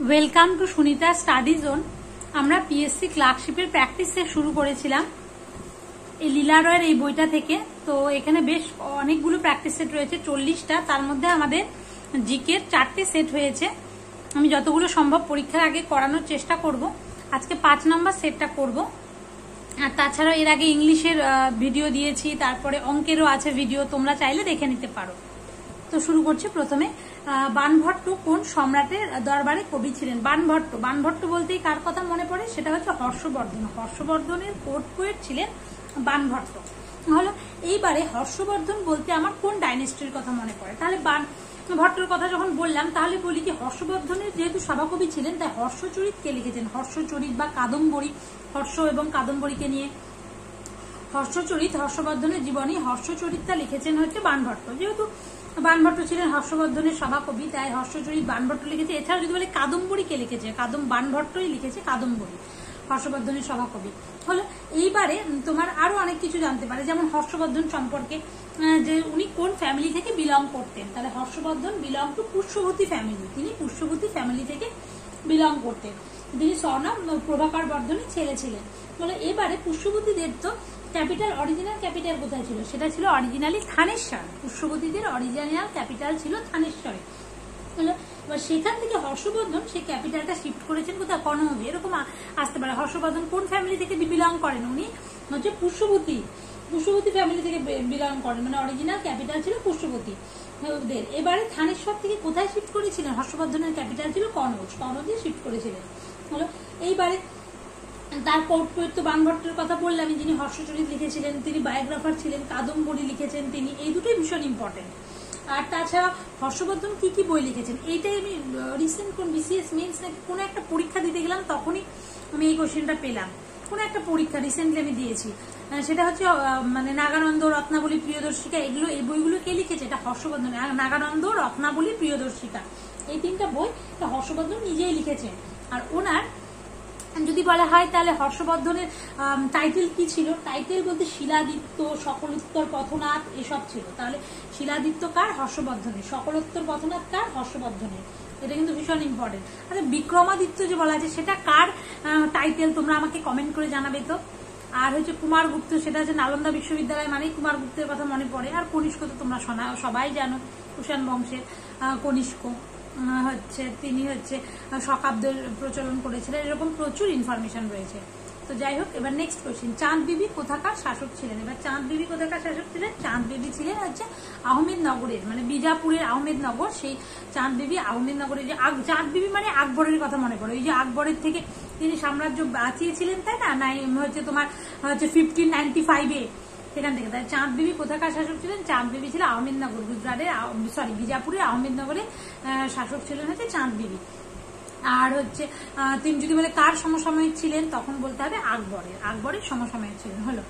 Welcome to Sunita study zone. আমরা PSC ক্লার্কশিপের practice শুরু করেছিলাম এই লীলা রয়ের এই বইটা থেকে। তো এখানে বেশ অনেকগুলো প্র্যাকটিস সেট রয়েছে, 40টা। তার মধ্যে আমাদের জিকের 4টে সেট হয়েছে। আমি যতগুলো সম্ভব পরীক্ষার আগে করানোর চেষ্টা করব। আজকে 5 নম্বর সেটটা করব। আর তাছাড়া এর আগে ইংলিশের ভিডিও দিয়েছি, তারপরে অঙ্কেরও আছে ভিডিও, তোমরা চাইলে দেখে নিতে পারো। তো শুরু করছি। প্রথমে বাণভট্ট কোন সম্রাটের দরবারে কবি ছিলেন? বাণভট্ট বলতেই কার কথা মনে পড়ে? সেটা হচ্ছে হর্ষবর্ধন। হর্ষবর্ধনের কোর্ট পোয়েট ছিলেন বাণভট্ট। হলো এইবারে হর্ষবর্ধন বলতে আমার কোন ডাইনেস্টির কথা মনে পড়ে? তাহলে বাণভট্টর কথা যখন বললাম, তাহলে বলি যে হর্ষবর্ধনের যেহেতু সভাকবি ছিলেন, তাই হর্ষচরিত কে লিখেছেন? হর্ষচরিত বা কাদম্বরী, হর্ষ এবং কাদম্বরীকে নিয়ে হর্ষচরিত, হর্ষবর্ধনের জীবনী হর্ষচরিতটা লিখেছেন হচ্ছে বাণভট্ট। যেহেতু বাণভট্ট ছিলেন হর্ষবর্ধনের সভাকবি, তাই হর্ষচরিত বাণভট্ট লিখেছে। এছাড়া যদি বলে কাদম্বরী কে লিখেছে, বাণভট্টই লিখেছে কাদম্বরী, হর্ষবর্ধনের সভাকবি। হলো এইবারে তোমার আরো অনেক কিছু জানতে পারে, যেমন হর্ষবর্ধন সম্পর্কে যে উনি কোন ফ্যামিলি থেকে বিলং করতেন। তাহলে হর্ষবর্ধন বিলং টু পুষ্যবতী ফ্যামিলি, তিনি পুষ্যবতী ফ্যামিলি থেকে বিলং করতেন। তিনি স্বর্ণাম প্রভাকর বর্ধনের ছেলে ছিলেন। বলে এবারে পুষ্যবতীদের তো ক্যাপিটাল, অরিজিনাল ক্যাপিটাল কোথায় ছিল? সেটা ছিল অরিজিনালি থানেশ্বর। পুষ্যবতীদের অরিজিনাল ক্যাপিটাল ছিল থানেশ্বরে। এবার সেখান থেকে হর্ষবর্ধন সেই ক্যাপিটালটা শিফট করেছেন কোথায়? কনৌজে। এরকম আসতে পারে। হর্ষবর্ধন কোন ফ্যামিলি থেকে বিলং করেন? উনি হচ্ছে পুষ্যবতী ফ্যামিলি থেকে বিলং করেন, মানে অরিজিনাল ক্যাপিটাল ছিল পুষ্যবতী। এবারে থানেশ্বর থেকে কোথায় শিফট করেছিলেন? হর্ষবর্ধনের ক্যাপিটাল ছিল কনৌজে শিফট করেছিলেন। হলো এইবারে তার কোর্ট পোয়েট তো বাণভট্টের কথা বললাম, যিনি হর্ষচরিত লিখেছিলেন, তিনি বায়োগ্রাফার ছিলেন, কাদম্বরী লিখেছেন তিনি। এই দুটোই ভীষণ ইম্পর্টেন্ট। আর তাছাড়া হর্ষবর্ধন কি কি বই লিখেছেন, এইটাই আমি রিসেন্ট কোন বিসিএস মেন্স নাকি কোনো একটা পরীক্ষা দিতে গেলাম, তখনই আমি এই কোশ্চেনটা পেলাম। কোন একটা পরীক্ষা রিসেন্টলি আমি দিয়েছি, সেটা হচ্ছে মানে নাগানন্দ, রত্নাবলী, প্রিয়দর্শিকা। এই বইগুলো কে লিখেছে? এটা হর্ষবর্ধন। নাগানন্দ, রত্নাবলী, প্রিয়দর্শিকা, এই 3টা বই হর্ষবর্ধন নিজেই লিখেছেন। আর ওনার যদি বলা হয় তাহলে হর্ষবর্ধনের টাইটেল কি ছিল? টাইটেল বলতে শিলাদিত্য, সকলোত্তর পথনাথ এসব ছিল। তাহলে শিলাদিত্য কার? হর্ষবর্ধনের। সকলোত্তর পথনাথ কার? হর্ষবর্ধনের। এটা কিন্তু ভীষণ ইম্পর্টেন্ট। আচ্ছা, বিক্রমাদিত্য যে বলা আছে সেটা কার টাইটেল? তোমরা আমাকে কমেন্ট করে জানাবে তো। আর হচ্ছে কুমারগুপ্ত, সেটা হচ্ছে নালন্দা বিশ্ববিদ্যালয় মানেই কুমারগুপ্তের কথা মনে পড়ে। আর কনিষ্ক তো তোমরা সবাই জানো, কুষাণ বংশের কনিষ্ক হচ্ছে, তিনি হচ্ছে শকাব্দের প্রচলন করেছিলেন। এরকম প্রচুর ইনফরমেশন রয়েছে। তো যাই হোক, এবার নেক্সট কোয়েশ্চেন, চাঁদ বিবি কোথাকার শাসক ছিলেন? এবার চাঁদ বিবি কোথাকার শাসক ছিলেন? চাঁদ বিবি ছিলেন হচ্ছে আহমেদনগরের, মানে বিজাপুরের আহমেদনগর। সেই চাঁদ বিবি আহমেদনগরের। যে চাঁদ বিবি মানে আকবরের কথা মনে পড়ে। ওই যে আকবরের থেকে তিনি সাম্রাজ্য বাঁচিয়েছিলেন, তাই না? হচ্ছে তোমার হচ্ছে 1595-এ, সেখান থেকে। তাই চাঁদ বিবি কোথাকার শাসক ছিলেন? চাঁদ বিবি ছিল আহমেদনগর, গুজরাটের, বিজাপুরের আহমেদনগরে শাসক ছিলেন হচ্ছে চাঁদ বিবি। আর হচ্ছে তিনি যদি বলে কার সমসাময়িক ছিলেন, তখন বলতে হবে আকবরের সমসাময়িক ছিলেন। হলো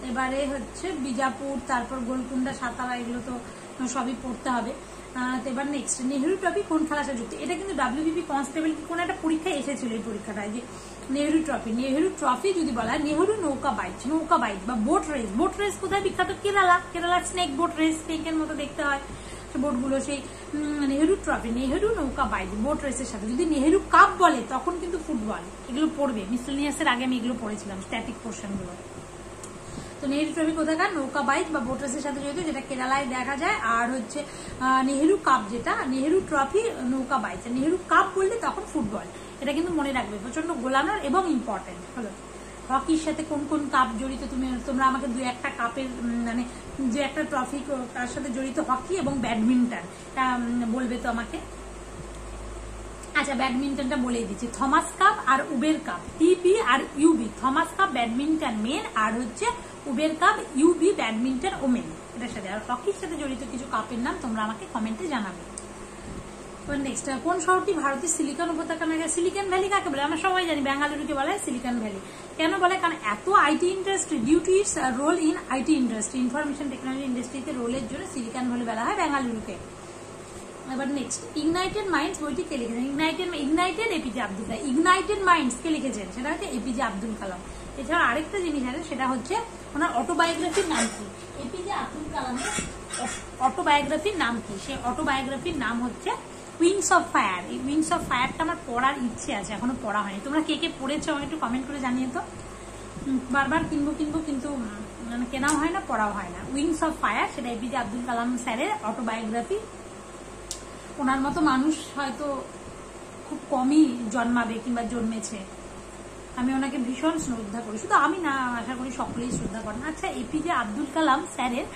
এবারে হচ্ছে বিজাপুর, তারপর গোলকুন্ডা, সাতারা, এগুলো তো সবই পড়তে হবে। এবার নেক্সট, নেহেরু ট্রফি কোন খেলার সাথে যুক্ত? এটা কিন্তু WBB কনস্টেবল কি কোন একটা পরীক্ষায় এসেছিল, এই পরীক্ষাটায়, যে নেহেরু ট্রফি যদি বলা হয়, নেহেরু নৌকা বাইচ বা বোট রেস কোথায় বিখ্যাত? কেরালা স্নেক বোট রেস, স্নেকের মতো দেখতে হয় বোটগুলো। সেই নেহেরু ট্রফি, নেহেরু নৌকা বাইচ, বোট রেসের সাথে। যদি নেহেরু কাপ বলে তখন কিন্তু ফুটবল। এগুলো পড়বে, মিসলেনিয়াসের আগে আমি এগুলো পড়েছিলাম, স্ট্যাটিক পোর্শন গুলো। তো নেহেরু ট্রফি কোথাকার? নৌকা বাইচ বা বোট রেসের সাথে জড়িত, যেটা কেরালায় দেখা যায়। আর হচ্ছে নেহেরু কাপ, যেটা নেহেরু ট্রফি নৌকা বাইচ। নেহেরু কাপ বললে তখন ফুটবল। এটা কিন্তু মনে রাখবে, প্রচন্ড গোলানোর এবং ইম্পর্টেন্ট। হলো হকির সাথে কোন কোন কাপ জড়িত? তোমরা আমাকে 2-1টা কাপের, মানে 2-1টা ট্রফি তার সাথে জড়িত হকি এবং ব্যাডমিন্টন বলবে তো আমাকে। আচ্ছা, ব্যাডমিন্টনটা বলেই দিচ্ছি, থমাস কাপ আর উবের কাপ, TP আর UB। Thomas Cup badminton men, আর হচ্ছে Uber Cup UB badminton women. এটার সাথে আর হকির সাথে জড়িত কিছু কাপের নাম তোমরা আমাকে কমেন্টে জানাবে। নেক্সট, কোন শহরটি ভারতের সিলিকন উপত্যকা? সিলিকন ভ্যালি কাকে বলে? আমরা সবাই জানি বেঙ্গালুরুকে বলা হয় সিলিকন ভ্যালি। কেন বলে? কারণ এত IT industry, due to its role in IT industry, information technology ইন্ডাস্ট্রিতে রোলের জন্য সিলিকন ভ্যালি বলা হয় বেঙ্গালুরুকে। এবার নেক্সট, ইগনাইটেড মাইন্ডস বইটি কে লিখেছেন? Ignited APJ Abdul Kalam. Ignited minds কে লিখেছেন? সেটা হচ্ছে এপিজে আব্দুল কালাম। এছাড়া আরেকটা জিনিস আছে, সেটা হচ্ছে ওনার অটোবায়োগ্রাফির নাম কি? এপিজে আব্দুল কালামের অটোবায়োগ্রাফির নাম কি? সেই অটোবায়োগ্রাফির নাম হচ্ছে উইংস অফ ফায়ার, এই উইংস অফ ফায়ারটা আমার পড়ার ইচ্ছে আছে, এখনো পড়া হয়নি। তোমরা কে কে পড়েছো আমাকে একটু কমেন্ট করে জানিয়ে তো। বারবার কিনবো কিন্তু মানে কেনাও হয় না, পড়াও হয় না। উইংস অফ ফায়ার, সেটা এপিজে আব্দুল কালাম স্যারের অটোবায়োগ্রাফি। ওনার মতো মানুষ হয়তো খুব কমই জন্মাবে কিংবা জন্মেছে। আমি ওনাকে ভীষণ শ্রদ্ধা করি, শুধু আমি না, আশা করি সকলেই শ্রদ্ধা করেন। আচ্ছা, এপিজে আব্দুল কালাম স্যারের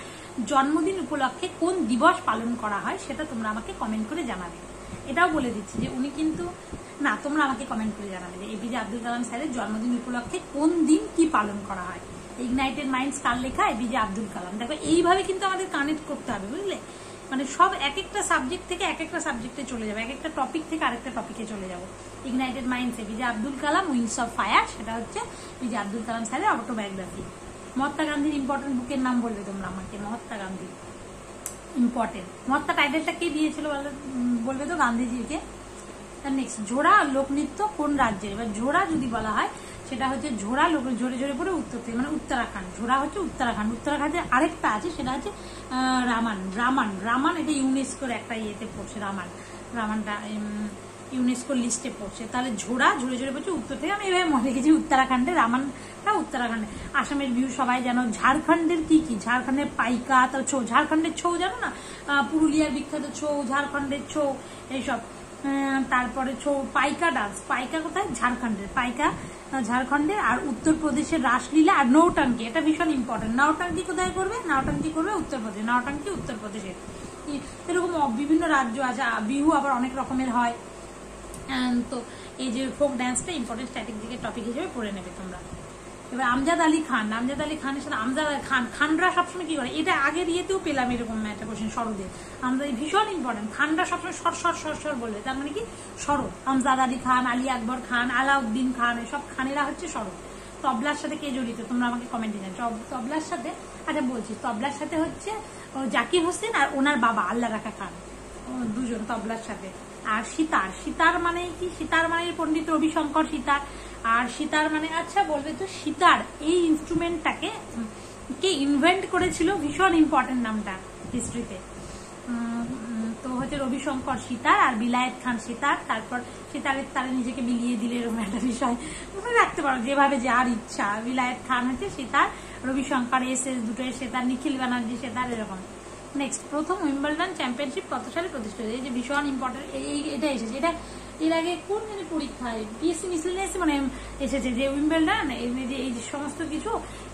জন্মদিন উপলক্ষে কোন দিবস পালন করা হয় সেটা তোমরা আমাকে কমেন্ট করে জানাবে। এটাও বলে দিচ্ছি যে উনি কিন্তু, না তোমরা আমাকে কমেন্ট করে জানাবে যে এপিজে আব্দুল কালাম স্যারের জন্মদিন উপলক্ষে কোন দিন কি পালন করা হয়। ইগনাইটেড মাইন্ডস কার লেখা? এপিজে আব্দুল কালাম। দেখো এইভাবে কিন্তু আমাদের কানেক্ট করতে হবে, বুঝলে? মানে সব এক একটা সাবজেক্ট থেকে এক একটা সাবজেক্টে চলে যাবে, এক একটা টপিক থেকে আরেকটা টপিকে চলে যাবো। Ignited minds APJ Abdul Kalam, wings of fire, সেটা হচ্ছে এপিজে আব্দুল কালাম স্যারের অটোবায়োগ্রাফি। মহাত্মা গান্ধীর ইম্পর্টেন্ট বুকের নাম বলবে তোমরা আমাকে। মহাত্মা গান্ধী ইম্পর্টেন্ট। মহাত্মা টাইটেলটা কে দিয়েছিল বলবে তো? গান্ধীজিকে। নেক্সট, ঝোড়া লোকনৃত্য কোন রাজ্যের? এবার ঝোড়া যদি বলা হয় সেটা হচ্ছে ঝোড়া লোক ঝরে ঝরে পড়ে উত্তর থেকে, মানে উত্তরাখণ্ড। ঝোড়া হচ্ছে উত্তরাখণ্ড। উত্তরাখণ্ডের আরেকটা আছে সেটা হচ্ছে রামান। এটা ইউনেস্কোর একটা ইয়েতে পড়ছে। রামানটা ইউনেস্কোর লিস্টে পড়ছে। তাহলে ঝোড়া ঝরে ঝরে পড়ছে উত্তর থেকে। আমি এভাবে মনে রেখেছি উত্তরাখণ্ডে, রামানটা উত্তরাখণ্ডে। আসামের ভিউ সবাই জানো। ঝাড়খণ্ডের কি কি? ঝাড়খণ্ডের পাইকা, তার ছৌ। ঝাড়খণ্ডের ছৌ জানো না? পুরুলিয়ার বিখ্যাত ছৌ, ঝাড়খণ্ডের ছৌ, এইসব। তারপরে ছৌ, পাইকা ডান্স। পাইকা কোথায়? ঝাড়খণ্ডের। পাইকা ঝাড়খণ্ডের। আর উত্তরপ্রদেশের রাসলীলা আর নৌটাঙ্কি, এটা ভীষণ ইম্পর্টেন্ট। নৌটাঙ্কি কোথায় করবে? নৌটাঙ্কি করবে উত্তরপ্রদেশ। নৌটাঙ্কি উত্তরপ্রদেশের। এরকম বিভিন্ন রাজ্য আছে। বিহু আবার অনেক রকমের হয়। তো এই যে ফোক ডান্সটা ইম্পর্টেন্ট স্ট্যাটিক দিকে টপিক হিসেবে পড়ে নেবে তোমরা। এবার আমজাদ আলী খানের সাথে খানরা সবসময় কি করে? এটা আগের ইয়েতেও পেলাম এরকম একটা কোশ্চেন, শরদের। আমজাদ ভীষণ ইম্পর্টেন্ট। খানরা সবসময় সর বলবে, তার মানে কি? শরদ। আমজাদ আলী খান, আলী আকবর খান, আলাউদ্দিন খান, এসব খানেরা হচ্ছে শরদ। তবলার সাথে কে জড়িত তোমরা আমাকে কমেন্টে জানাও। তবলার সাথে, আচ্ছা বলছি, তবলার সাথে হচ্ছে জাকির হোসেন আর ওনার বাবা আল্লাহ রাখা খান, দুজন তবলার সাথে। আর সিতার মানে কি? সিতার মানে পণ্ডিত রবিশঙ্কর সিতার। আর সিতার মানে, আচ্ছা বলবে তো, সিতার এই ইনস্ট্রুমেন্টটাকে কে ইনভেন্ট করেছিল? ভীষণ ইম্পর্টেন্ট নামটা হিস্ট্রিতে। তো হচ্ছে রবিশঙ্কর সিতার আর বিলায়েত খান সিতার। তারপর সিতারের তারে নিজেকে বিলিয়ে দিলে, এরকম একটা বিষয় মনে রাখতে পারো, যেভাবে যার ইচ্ছা। বিলায়েত খান হচ্ছে সিতার, রবিশঙ্কর দুটো সিতার, নিখিল ব্যানার্জি সিতার, এরকম। নেক্সট, প্রথম উইম্বলডন চ্যাম্পিয়নশিপ কত সালে প্রতিষ্ঠিত? এই যে ভীষণ ইম্পর্টেন্ট, এটা এসেছে। এটা এর আগে কোন পরীক্ষায় পিএসসি মিসেলেনিয়াস মানে এসেছে যে উইম্বলডন, এই যে সমস্ত কিছু,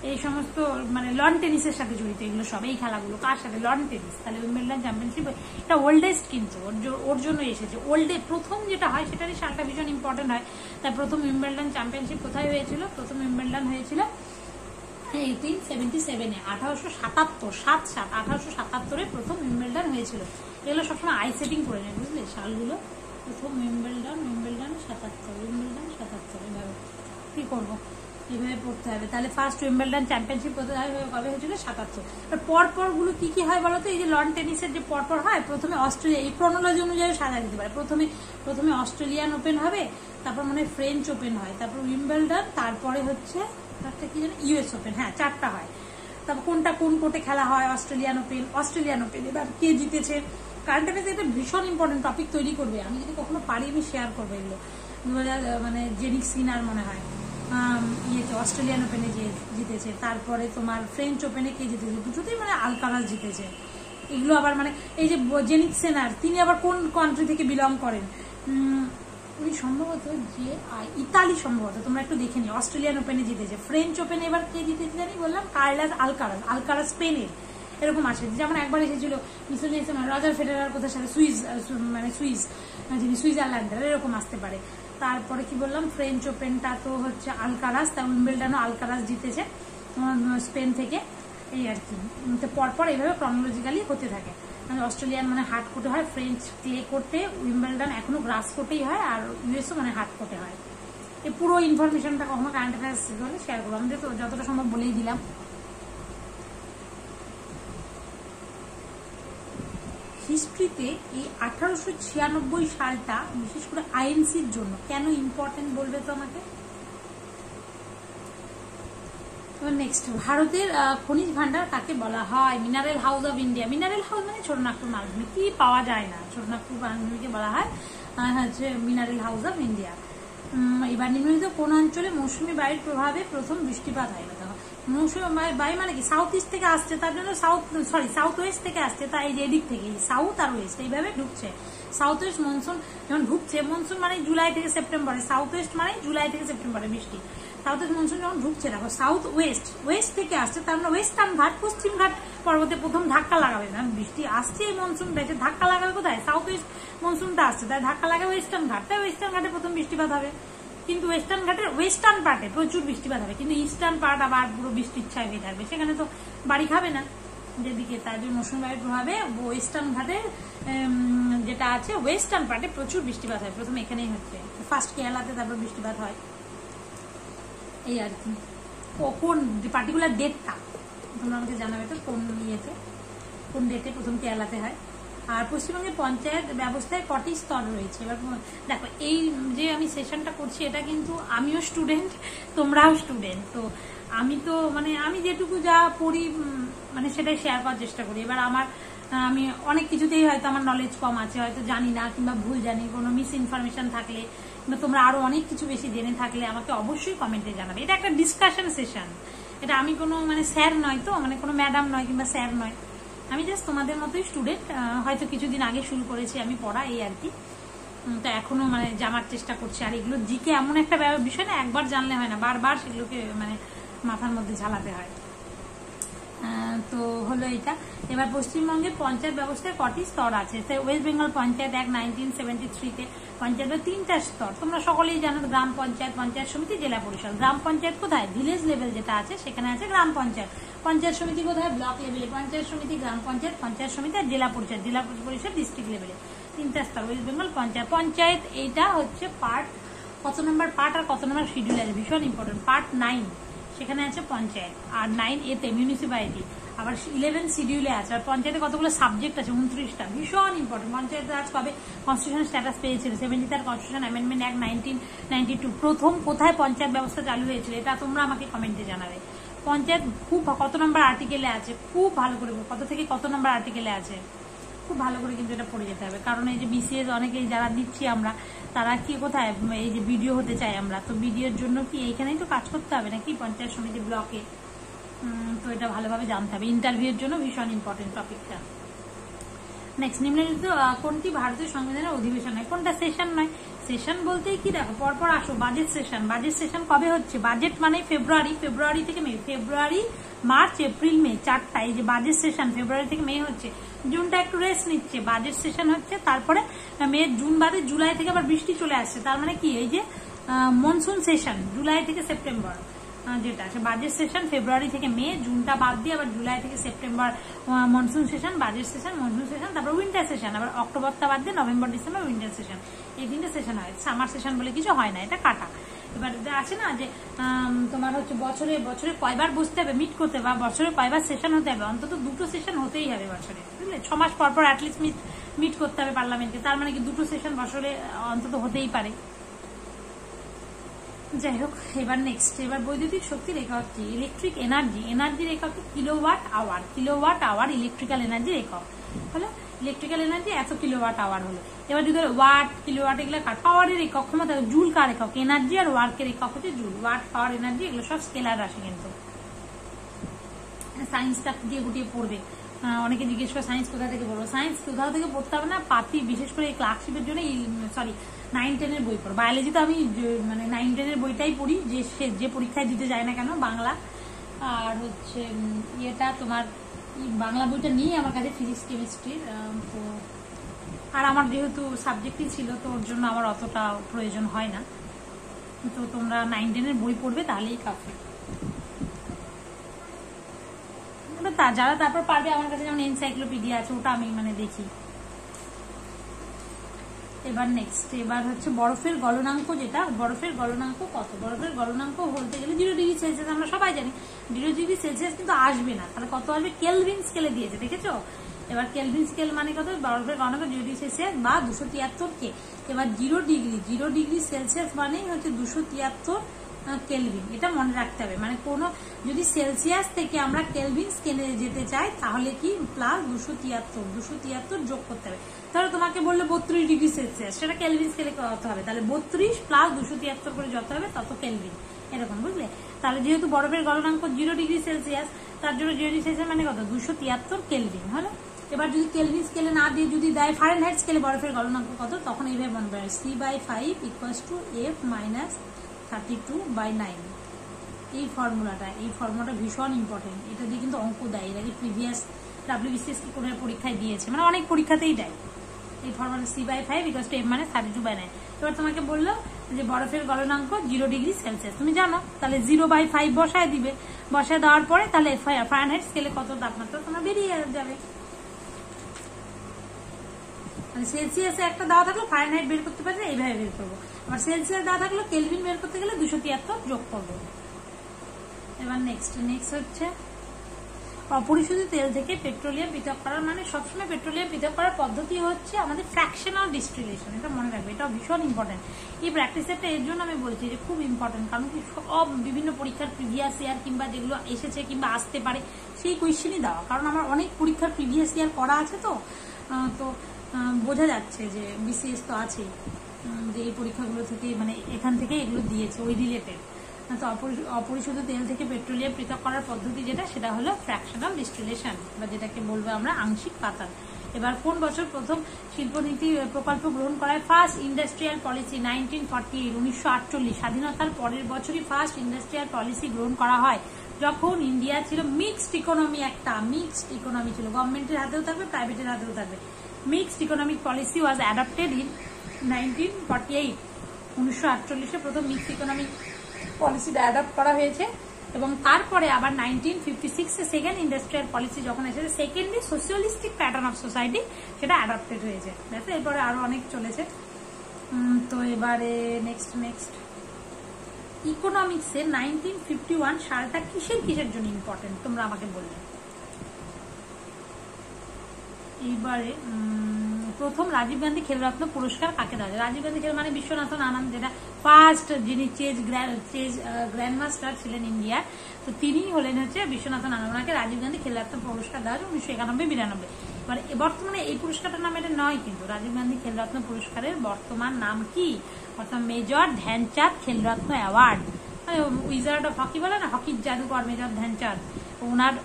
এই সমস্ত মানে লন টেনিসের সাথে জড়িত এগুলো সব। এই খেলাগুলো কার সাথে? Loan tennis. তাহলে উইম্বলডন চ্যাম্পিয়নশিপ এটা ওল্ডেস্ট, কিন্তু ওর জন্য এসেছে। প্রথম যেটা হয় সেটারই সালটা ভীষণ ইম্পর্টেন্ট হয়। তাই প্রথম উইম্বলডন চ্যাম্পিয়নশিপ কোথায় হয়েছিল? প্রথম উইম্বলডন হয়েছিল 1877-এ, 1877-এ প্রথম উইম্বলডন হয়েছিল। এগুলো সবসময় আই সেটিং করে নেয়, বুঝলে সালগুলো। প্রথম উইম্বলডন 77, এভাবে কি করবো, এইভাবে পড়তে হবে। তাহলে ফার্স্ট উইম্বলডন চ্যাম্পিয়নশিপ কবে হয়েছিল? 77। পরপর গুলো কি কি হয় বলতো? এই যে লন টেনিসের যে পরপর হয়, প্রথমে অস্ট্রেলিয়া, এই ক্রোনোলজি অনুযায়ী সাজা দিতে পারে। প্রথমে অস্ট্রেলিয়ান ওপেন হবে, তারপর মানে ফ্রেঞ্চ ওপেন হয়, তারপর উইম্বলডন, তারপরে হচ্ছে কি জানি ইউএস ওপেন। হ্যাঁ, 4টা হয়। তারপর কোনটা কোন কোর্টে খেলা হয়? Australian open. এবার কে জিতেছে? কারেন্ট অ্যাফেয়ার্স এটা ভীষণ ইম্পর্টেন্ট টপিক তৈরি করবে। আমি যদি কখনো পারি আমি শেয়ার করবো এগুলো। 2000 মানে জেনিক সিনার মনে হয় ইয়েতে অস্ট্রেলিয়ান ওপেনে জিতেছে। তারপরে তোমার ফ্রেঞ্চ ওপেনে কে জিতেছে? দুটোতেই মানে আলকারাজ জিতেছে। এগুলো আবার মানে এই যে জেনিক সিনার, তিনি আবার কোন কান্ট্রি থেকে বিলং করেন? উনি সম্ভবত ইতালি, সম্ভবত। তোমরা একটু দেখে নিও। অস্ট্রেলিয়ান ওপেনে জিতেছে। ফ্রেঞ্চ ওপেনে এবার কে জিতেছে জানি? বললাম কার্লোস আলকারাজ স্পেনের। এরকম আছে। যেমন একবার এসেছিল রজার ফেডারার কোথার সাথে সুইজারল্যান্ডের, এরকম আসতে পারে। তারপরে কি বললাম? ফ্রেঞ্চ ওপেনটা তো হচ্ছে আলকারাজ, তা উইম্বলডনও আলকারাজ জিতেছে স্পেন থেকে। এই আর কি, পরপর এইভাবে ক্রনোলজিক্যালি হতে থাকে। অস্ট্রেলিয়ান মানে হার্ড কোর্টে হয়, ফ্রেঞ্চ ক্লে কোর্টে, উইম্বলডন এখনো গ্রাস কোর্টেই হয়, আর ইউএসও মানে হার্ড কোর্টে হয়। এই পুরো ইনফরমেশনটা কখনো কারেন্ট অ্যাফেয়ার্স হলে শেয়ার করবো। আমি তো যতটা সম্ভব বলেই দিলাম। হিস্ট্রিতে এই 1896 সালটা বিশেষ করে আইএনসির জন্য কেন ইম্পর্টেন্ট বলবে তো আমাকে? নেক্সট, ভারতের খনিজ ভান্ডার কাকে বলা হয়? Mineral house of India. Mineral house মানে ছোটনাগপুর মালভূমি, কি পাওয়া যায় না, ছোটনাগপুর মালভূমিকে বলা হয় হচ্ছে মিনারেল হাউস অফ ইন্ডিয়া। এবার নিম্নলিখিত কোন অঞ্চলে মৌসুমী বায়ুর প্রভাবে প্রথম বৃষ্টিপাত হয়? মৌসুমী বায়ু মানে কি সাউথ ইস্ট থেকে আসছে, তার জন্য সাউথ ওয়েস্ট থেকে আসছে, তাই এদিক থেকে সাউথ আর ওয়েস্ট এইভাবে ঢুকছে। সাউথ ওয়েস্ট মনসুন যখন ঢুকছে, মনসুন মানে জুলাই থেকে সেপ্টেম্বরে, সাউথ ওয়েস্ট মানে জুলাই থেকে সেপ্টেম্বরে বৃষ্টি। সাউথ ওয়েস্ট মনসুন যখন ঢুকছে, দেখো সাউথ ওয়েস্ট থেকে আসছে, তার মানে ওয়েস্টার্ন ঘাট, পশ্চিম ঘাট পর্বতে প্রথম ধাক্কা লাগাবে না, বৃষ্টি আসছে এই মনসুন বেঁচে ধাক্কা লাগাবে কোথায়? সাউথ ওয়েস্ট মনসুনটা আসছে, তাই ধাক্কা লাগাবে ওয়েস্টার্ন ঘাট, তাই ওয়েস্টার্ন ঘাটে প্রথম বৃষ্টিপাত হবে। কিন্তু ওয়েস্টার্ন ঘাটের ওয়েস্টার্ন পার্টে প্রচুর বৃষ্টিপাত হবে, কিন্তু ইস্টার্ন পার্ট আবার পুরো বৃষ্টির ছায় হয়ে থাকবে, সেখানে তো বাড়ি খাবে না যেদিকে, তাই জন্য মৌসুমী বায়ুর প্রভাবে ওয়েস্টার্ন ঘাটের যেটা আছে ওয়েস্টার্ন পার্টে প্রচুর বৃষ্টিপাত হয়, প্রথম এখানেই হচ্ছে, ফার্স্ট কেরালাতে, তারপর বৃষ্টিপাত হয়, এই আর কি। কোন পার্টিকুলার ডেটটা তোমরা আমাকে জানাবে তো, কোন ডেটে প্রথম কেরালাতে হয়। আর পশ্চিমবঙ্গের পঞ্চায়েত ব্যবস্থায় কটি স্তর রয়েছে? এবার দেখো, এই যে আমি সেশনটা করছি এটা কিন্তু আমিও স্টুডেন্ট, তোমরাও স্টুডেন্ট, তো আমি তো মানে আমি যেটুকু যা পড়ি মানে সেটাই শেয়ার করার চেষ্টা করি। এবার আমি অনেক কিছুতেই হয়তো আমার নলেজ কম আছে, হয়তো জানি না কিংবা ভুল জানি, কোনো মিস ইনফরমেশন থাকলে কিংবা তোমরা আরো অনেক কিছু বেশি জেনে থাকলে আমাকে অবশ্যই কমেন্টে জানাবে। এটা একটা ডিসকাশন সেশন, এটা আমি কোনো মানে স্যার নয়, তো মানে কোনো ম্যাডাম নয় কিংবা স্যার নয়, আমি জাস্ট তোমাদের মতোই স্টুডেন্ট, হয়তো কিছুদিন আগে শুরু করেছি আমি পড়া, এই আর কি। তো এখনো মানে জানার চেষ্টা করছি। আর এগুলো জিকে এমন একটা বিষয় না, একবার জানলে হয় না, বারবার সেগুলোকে মানে মাথার মধ্যে ঝালাতে হয়। তো হলো এটা। এবার পশ্চিমবঙ্গের পঞ্চায়েত ব্যবস্থায় কটি স্তর আছে? ওয়েস্ট বেঙ্গল পঞ্চায়েত অ্যাক্ট 1973-তে পঞ্চায়েতের 3টা স্তর, তোমরা সকলেই জানো, গ্রাম পঞ্চায়েত, পঞ্চায়েত সমিতি, জেলা পরিষদ। গ্রাম পঞ্চায়েত কোথায়? ভিলেজ লেভেল যেটা আছে সেখানে আছে গ্রাম পঞ্চায়েত। পঞ্চায়েত সমিতি কোথায়? ব্লক লেভেলে পঞ্চায়েত সমিতি, গ্রাম পঞ্চায়েত, পঞ্চায়েত সমিতি আর জেলা পরিষদ, জেলা পরিষদ ডিস্ট্রিক্ট লেভেলে, 3টা স্তর ওয়েস্ট বেঙ্গল পঞ্চায়েত। এইটা হচ্ছে পার্ট, কত নম্বর পার্ট আর কত নম্বর শিডিউল আছে ভীষণ ইম্পর্টেন্ট, পার্ট 9 সেখানে আছে পঞ্চায়েত, আর 9A-তে মিউনিসিপ্যালিটি, আবার 11 শিডিউলে আছে। আর পঞ্চায়েতে কতগুলো সাবজেক্ট আছে? 29টা, ভীষণ ইম্পর্টেন্ট। পঞ্চায়েত রাজ কবে কনস্টিটিউশন স্ট্যাটাস পেয়েছিল? 73 কনস্টিটিউশন অ্যামেন্ডমেন্ট অ্যাক্ট 1992। প্রথম কোথায় পঞ্চায়েত ব্যবস্থা চালু হয়েছিল? এটা তোমরা আমাকে কমেন্টে জানাবে। পঞ্চায়েত খুব কত নম্বর আর্টিকেলে আছে? খুব ভালো করে কত থেকে কত নম্বর আর্টিকেলে আছে, খুব ভালো করে কিন্তু এটা পড়ে যেতে হবে, কারণ এই যে বিসিএস অনেকেই যারা দিচ্ছি আমরা, তারা কি কোথায় এই যে ভিডিও হতে চাই আমরা, তো ভিডিওর জন্য কি এইখানেই তো কাজ করতে হবে নাকি, পঞ্চায়েত সমিতি ব্লকে, তো এটা ভালোভাবে জানতে হবে, ইন্টারভিউর জন্য ভীষণ ইম্পর্টেন্ট টপিকটা। নেক্সট, নিম্নলিখিত কোনটি ভারতীয় সংবিধানের অধিবেশন নয়? কোনটা সেশন নয়? সেশন বলতেই কি, দেখো পরপর আসো, বাজেট সেশন। বাজেট সেশন কবে হচ্ছে? বাজেট মানে ফেব্রুয়ারি থেকে মে, ফেব্রুয়ারি, মার্চ, এপ্রিল, মে, 4টা, এই যে বাজেট সেশন ফেব্রুয়ারি থেকে মে হচ্ছে। জুনটা একটু রেস্ট নিচ্ছে, বাজেট সেশন হচ্ছে, তারপরে মে, জুন বাদে জুলাই থেকে আবার বৃষ্টি চলে আসছে, তার মানে কি এই যে মনসুন সেশন জুলাই থেকে সেপ্টেম্বর যেটা আছে, বাজেট সেশন ফেব্রুয়ারি থেকে মে, জুনটা বাদ দিয়ে আবার জুলাই থেকে September monsoon session, budget session, monsoon session, তারপর উইন্টার সেশন, আবার অক্টোবরটা বাদ দিয়ে নভেম্বর, ডিসেম্বর উইন্টার সেশন, এই 3টে সেশন হয়। সামার সেশন বলে কিছু হয় না, এটা কাটা। এবার আছে না যে তোমার হচ্ছে বছরে কয়বার বসতে হবে, মিট করতে, বা বছরে কয়বার সেশন হতে হবে, অন্তত 2টো সেশন হতেই হবে বছরে, বুঝলে, 6 মাস পর অ্যাটলিস্ট মিট করতে হবে পার্লামেন্টে, তার মানে কি 2টো সেশন বছরে অন্তত হতেই পারে। যাই হোক, এবার নেক্সট, এবার বৈদ্যুতিক শক্তির একক কি? ইলেকট্রিক এনার্জির একক কিলোওয়াট আওয়ার ইলেকট্রিক্যাল এনার্জির একক হলো, ইলেকট্রিক্যাল এনার্জি এত কিলোওয়াট আওয়ার হলো। এবার যদি ওয়াট, কিলোওয়াট এগুলো পাওয়ারের একক, ক্ষমতা, জুল কার একক? এনার্জি আর ওয়ার্কের একক হচ্ছে জুল। ওয়াট, পাওয়ার, এনার্জি এগুলো সব স্কেলার রাশি, কিন্তু সায়েন্সটা দিয়ে গুটিয়ে পড়বে। অনেকে জিজ্ঞেস করে সায়েন্স কোথা থেকে পড়বো? সায়েন্স কোথাও থেকে পড়তে হবে না, পাতি বিশেষ করে এই ক্লার্কশিপের জন্য, 9-10 বই পড়ো। বায়োলজি তো আমি মানে 9-10 বইটাই পড়ি, যে পরীক্ষায় দিতে যায় না কেন, বাংলা আর হচ্ছে ইয়েটা তোমার বাংলা বইটা নিয়ে আমার কাছে ফিজিক্স কেমিস্ট্রির, তো আর আমার যেহেতু সাবজেক্টই ছিল, তো ওর জন্য আমার অতটা প্রয়োজন হয় না। তো তোমরা 9-10 বই পড়বে, তাহলেই কাফি। যারা তারপর পারবে, আমার কাছে যেমন এনসাইক্লোপিডিয়া আছে, ওটা আমি মানে দেখি। এবার নেক্সট, এবার হচ্ছে বরফের গলনাঙ্ক, যেটা বরফের গলনাঙ্ক কত? বরফের গলনাঙ্ক বলতে গেলে 0 ডিগ্রি সেলসিয়াস, আমরা সবাই জানি 0 ডিগ্রি সেলসিয়াস কিন্তু আসবে না, তাহলে কত আসবে? কেলভিন স্কেলে দিয়েছে, দেখেছো? এবার কেলভিন স্কেল মানে কত? বরফের গলনাঙ্ক 0 ডিগ্রি সেলসিয়াস বা 273 কে। এবার 0 ডিগ্রি সেলসিয়াস মানেই হচ্ছে 273 কেলভিন, এটা মনে রাখতে হবে। মানে কোনো যদি সেলসিয়াস থেকে আমরা কেলভিন স্কেলে যেতে চাই তাহলে কি প্লাস 273 যোগ করতে হবে। তাহলে তোমাকে বললো 32 ডিগ্রি সেলসিয়াস, সেটা কেলভিন স্কেলে কত হবে, তাহলে 32 প্লাস 273 করে যত হবে তত কেলভিন, এরকম বুঝলে। তাহলে যেহেতু বরফের গলনাঙ্ক 0 ডিগ্রি সেলসিয়াস, তার জন্য 0 ডিগ্রি সেলসিয়াস মানে কত 273 কেলভিন হলো। এবার যদি কেলভিন স্কেলে না দিয়ে যদি দেয় ফারেনহাইট স্কেলে বরফের গলনাঙ্ক কত, তখন এইভাবে মনে পাবে C/5 = F - 32/9। এই ফর্মুলাটা ভীষণ ইম্পর্টেন্ট, এটা দিয়ে কিন্তু অঙ্ক দেয়, এর আগে প্রিভিয়াস WBCS কি কোনো পরীক্ষায় দিয়েছে, মানে অনেক পরীক্ষাতেই দেয় এই ফর্মুলা C/5 = F - 32/9। এবার তোমাকে বললো যে বরফের গলনাঙ্ক 0 ডিগ্রি সেলসিয়াস, তুমি জানো, তাহলে 0/5 বসায় দিবে, বসায় দেওয়ার পরে তাহলে ফারেনহাইট স্কেলে কত তাপমাত্রা তোমার বেরিয়ে যাবে। মানে সেলসিয়াসে একটা দেওয়া থাকলো, ফারেনহাইট বের করতে পারলে এইভাবে বের করবো। আবার সেলসিয়াস দেওয়া থাকলো, কেলভিন বের করতে গেলে 273 যোগ করবো। এবার নেক্সট হচ্ছে অপরিশোধিত তেল থেকে পেট্রোলিয়াম পৃথক করার, মানে সবসময় পেট্রোলিয়াম পৃথক করার পদ্ধতি হচ্ছে আমাদের ফ্র্যাকশনাল ডিস্টিলেশন, এটা মনে রাখবে, এটা ভীষণ ইম্পর্টেন্ট। এই প্র্যাকটিসটা এর জন্য আমি বলছি যে খুব ইম্পর্টেন্ট, কারণ কি সব বিভিন্ন পরীক্ষার প্রিভিয়াস ইয়ার কিংবা যেগুলো এসেছে কিংবা আসতে পারে সেই কোয়েশ্চেনই দেওয়া, কারণ আমার অনেক পরীক্ষার প্রিভিয়াস ইয়ার করা আছে, তো বোঝা যাচ্ছে যে BCS তো আছেই, যে এই পরীক্ষাগুলো থেকে মানে এখান থেকে এগুলো দিয়েছে ওই রিলেটেড। তো অপরিশোধিত তেল থেকে পেট্রোলিয়াম পৃথক করার পদ্ধতি যেটা, সেটা হলো ফ্র্যাকশনাল ডিস্টিলেশন, বা যেটাকে বলবো আমরা আংশিক পাতন। এবার কোন বছর প্রথম শিল্পনীতি প্রকল্প গ্রহণ করা হয়? First industrial policy 1948, 1948। স্বাধীনতার পরের বছরই ফার্স্ট ইন্ডাস্ট্রিয়াল পলিসি গ্রহণ করা হয়, যখন ইন্ডিয়া ছিল মিক্সড ইকোনমি, একটা মিক্সড ইকোনমি ছিল, গভর্নমেন্টের হাতেও থাকবে প্রাইভেটের হাতেও থাকবে। Mixed economic policy was adapted in 1948, 1948 প্রথম মিক্সড ইকোনমিক পলিসিটা অ্যাডাপ্ট করা হয়েছে, এবং তারপরে আবার 1956 সেকেন্ড ইন্ডাস্ট্রিয়াল পলিসি যখন এসেছে, secondly socialistic pattern of society, সেটা অ্যাডাপ্টেড হয়েছে। দেখো এরপরে আরো অনেক চলেছে। তো এবারে নেক্সট ইকোনমিক্সে 1951 সালটা কিসের জন্য ইম্পর্টেন্ট তোমরা আমাকে বলবে। এইবারে প্রথম রাজীব গান্ধী খেলরত্ন পুরস্কার কাকে দেওয়া যায়? রাজীব গান্ধী খেল মানে বিশ্বনাথন আনন্দ, যেটা ফার্স্ট যিনি চেজ গ্র্যান্ডমাস্টার ছিলেন ইন্ডিয়ার, তো তিনি হলেন হচ্ছে বিশ্বনাথন আনন্দ। ওনাকে রাজীব গান্ধী খেলরত্ন পুরস্কার দেওয়া হয় 1991-92। এবার বর্তমানে এই পুরস্কারটার নাম এটা নয়, কিন্তু রাজীব গান্ধী খেলরত্ন পুরস্কারের বর্তমান নাম কি? অর্থাৎ major Dhyan Chand Khel Ratna award, wizard of hockey বলে না, হকির জাদুকর মেজর ধ্যানচাঁদ,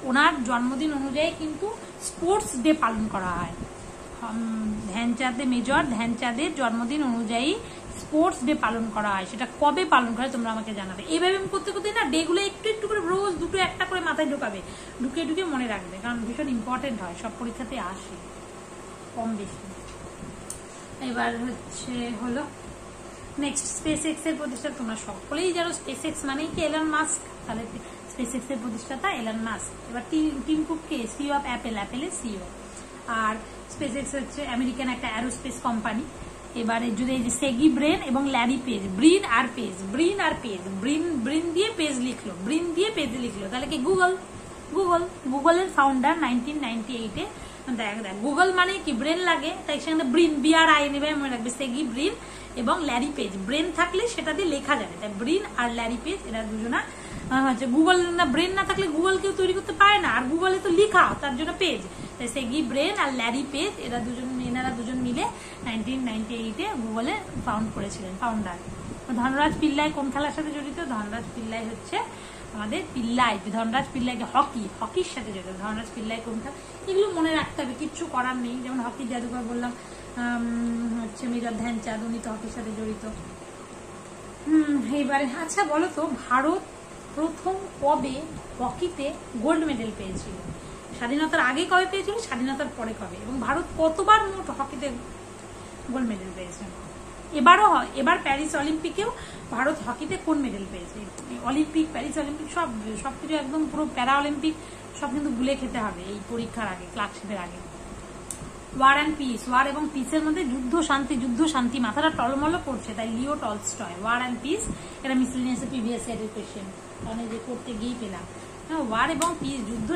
ওনার জন্মদিন অনুযায়ী কিন্তু স্পোর্টস ডে পালন করা হয়। মেজর ধ্যানচাঁদের জন্মদিন অনুযায়ী স্পোর্টস ডে পালন করা হয়। সেটা কবে পালন করা হয় তোমরা আমাকে জানাবে। এইভাবে করতে করতে না ডে গুলো একটু করে রোজ দুটো একটা করে মাথায় ঢোকাবে, ঢুকে মনে রাখবে, কারণ ভীষণ ইম্পর্টেন্ট হয়, সব পরীক্ষাতে আসে কম বেশি। এবার হলো নেক্সট স্পেস এক্স এর প্রতিষ্ঠাতা, তোমরা সকলেই জানো স্পেস এক্স মানেই কি এলন মাস্ক, তাহলে স্পেস এক্স এর প্রতিষ্ঠাতা এলন মাস্ক। এবার টিম কুককে সিইও অফ অ্যাপেলের সিইও। আর স্পেস এক্স হচ্ছে আমেরিকান একটা অ্যারোস্পেস কোম্পানি। এবারে যদি এই যে সেগি ব্রেন এবং ল্যারি পেজ, ব্রিন আর পেজ, ব্রিন দিয়ে পেজ লিখলো, তাহলে কি গুগলের ফাউন্ডার 1998-এ। দেখ গুগল মানে কি ব্রেন লাগে, তাই সেখানে ব্রিন BRI নেবে মনে রাখবে, সেগি ব্রিন এবং ল্যারি পেজ, ব্রেন থাকলে সেটা দিয়ে লেখা যাবে, তাই ব্রিন আর ল্যারি পেজ এরা দুজনা হচ্ছে। গুগল না, ব্রেন না থাকলে গুগল কেউ তৈরি করতে পারে না, আর গুগলে তো লেখা, তার জন্য পেজ, তাই সেগি ব্রেন আর ল্যারি পেজ এনারা দুজন মিলে 1998-এ গুগলে ফাউন্ডার। ধনরাজ পিল্লাই কোন খেলার সাথে জড়িত? ধনরাজ পিল্লাই হচ্ছে আমাদের ধনরাজ পিল্লাইকে হকির সাথে জড়িত। ধনরাজ পিল্লাই কোন খেলা, এগুলো মনে রাখতে হবে, কিচ্ছু করার নেই। যেমন হকির জাদুকর বললাম হচ্ছে মেজর ধ্যানচাঁদ, উনি তো হকির সাথে জড়িত। এইবারে আচ্ছা বলো তো, ভারত প্রথম কবে হকিতে গোল্ড মেডেল পেয়েছিল? স্বাধীনতার আগে কবে পেয়েছিল, স্বাধীনতার পরে কবে, এবং ভারত কতবার মোট হকিতে গোল্ড মেডেল পেয়েছে? এবার প্যারিস অলিম্পিকেও ভারত হকিতে কোন মেডেল পেয়েছে? অলিম্পিক, প্যারিস অলিম্পিক সবকিছু একদম পুরো প্যারা অলিম্পিক সব কিন্তু ভুলে খেতে হবে এই পরীক্ষার আগে, ক্লার্কশিপের আগে। ওয়ার এবং পিসের মধ্যে যুদ্ধ শান্তি মাথাটা টলমল করছে, তাই Leo Tolstoy. War and Peace, এটা মিসেলিনিয়াস প্রিভিয়াস ইয়ারের কোয়েশ্চেন, মানে যে করতে গিয়েই পেলাম। ওয়ার এবং পিস, যুদ্ধ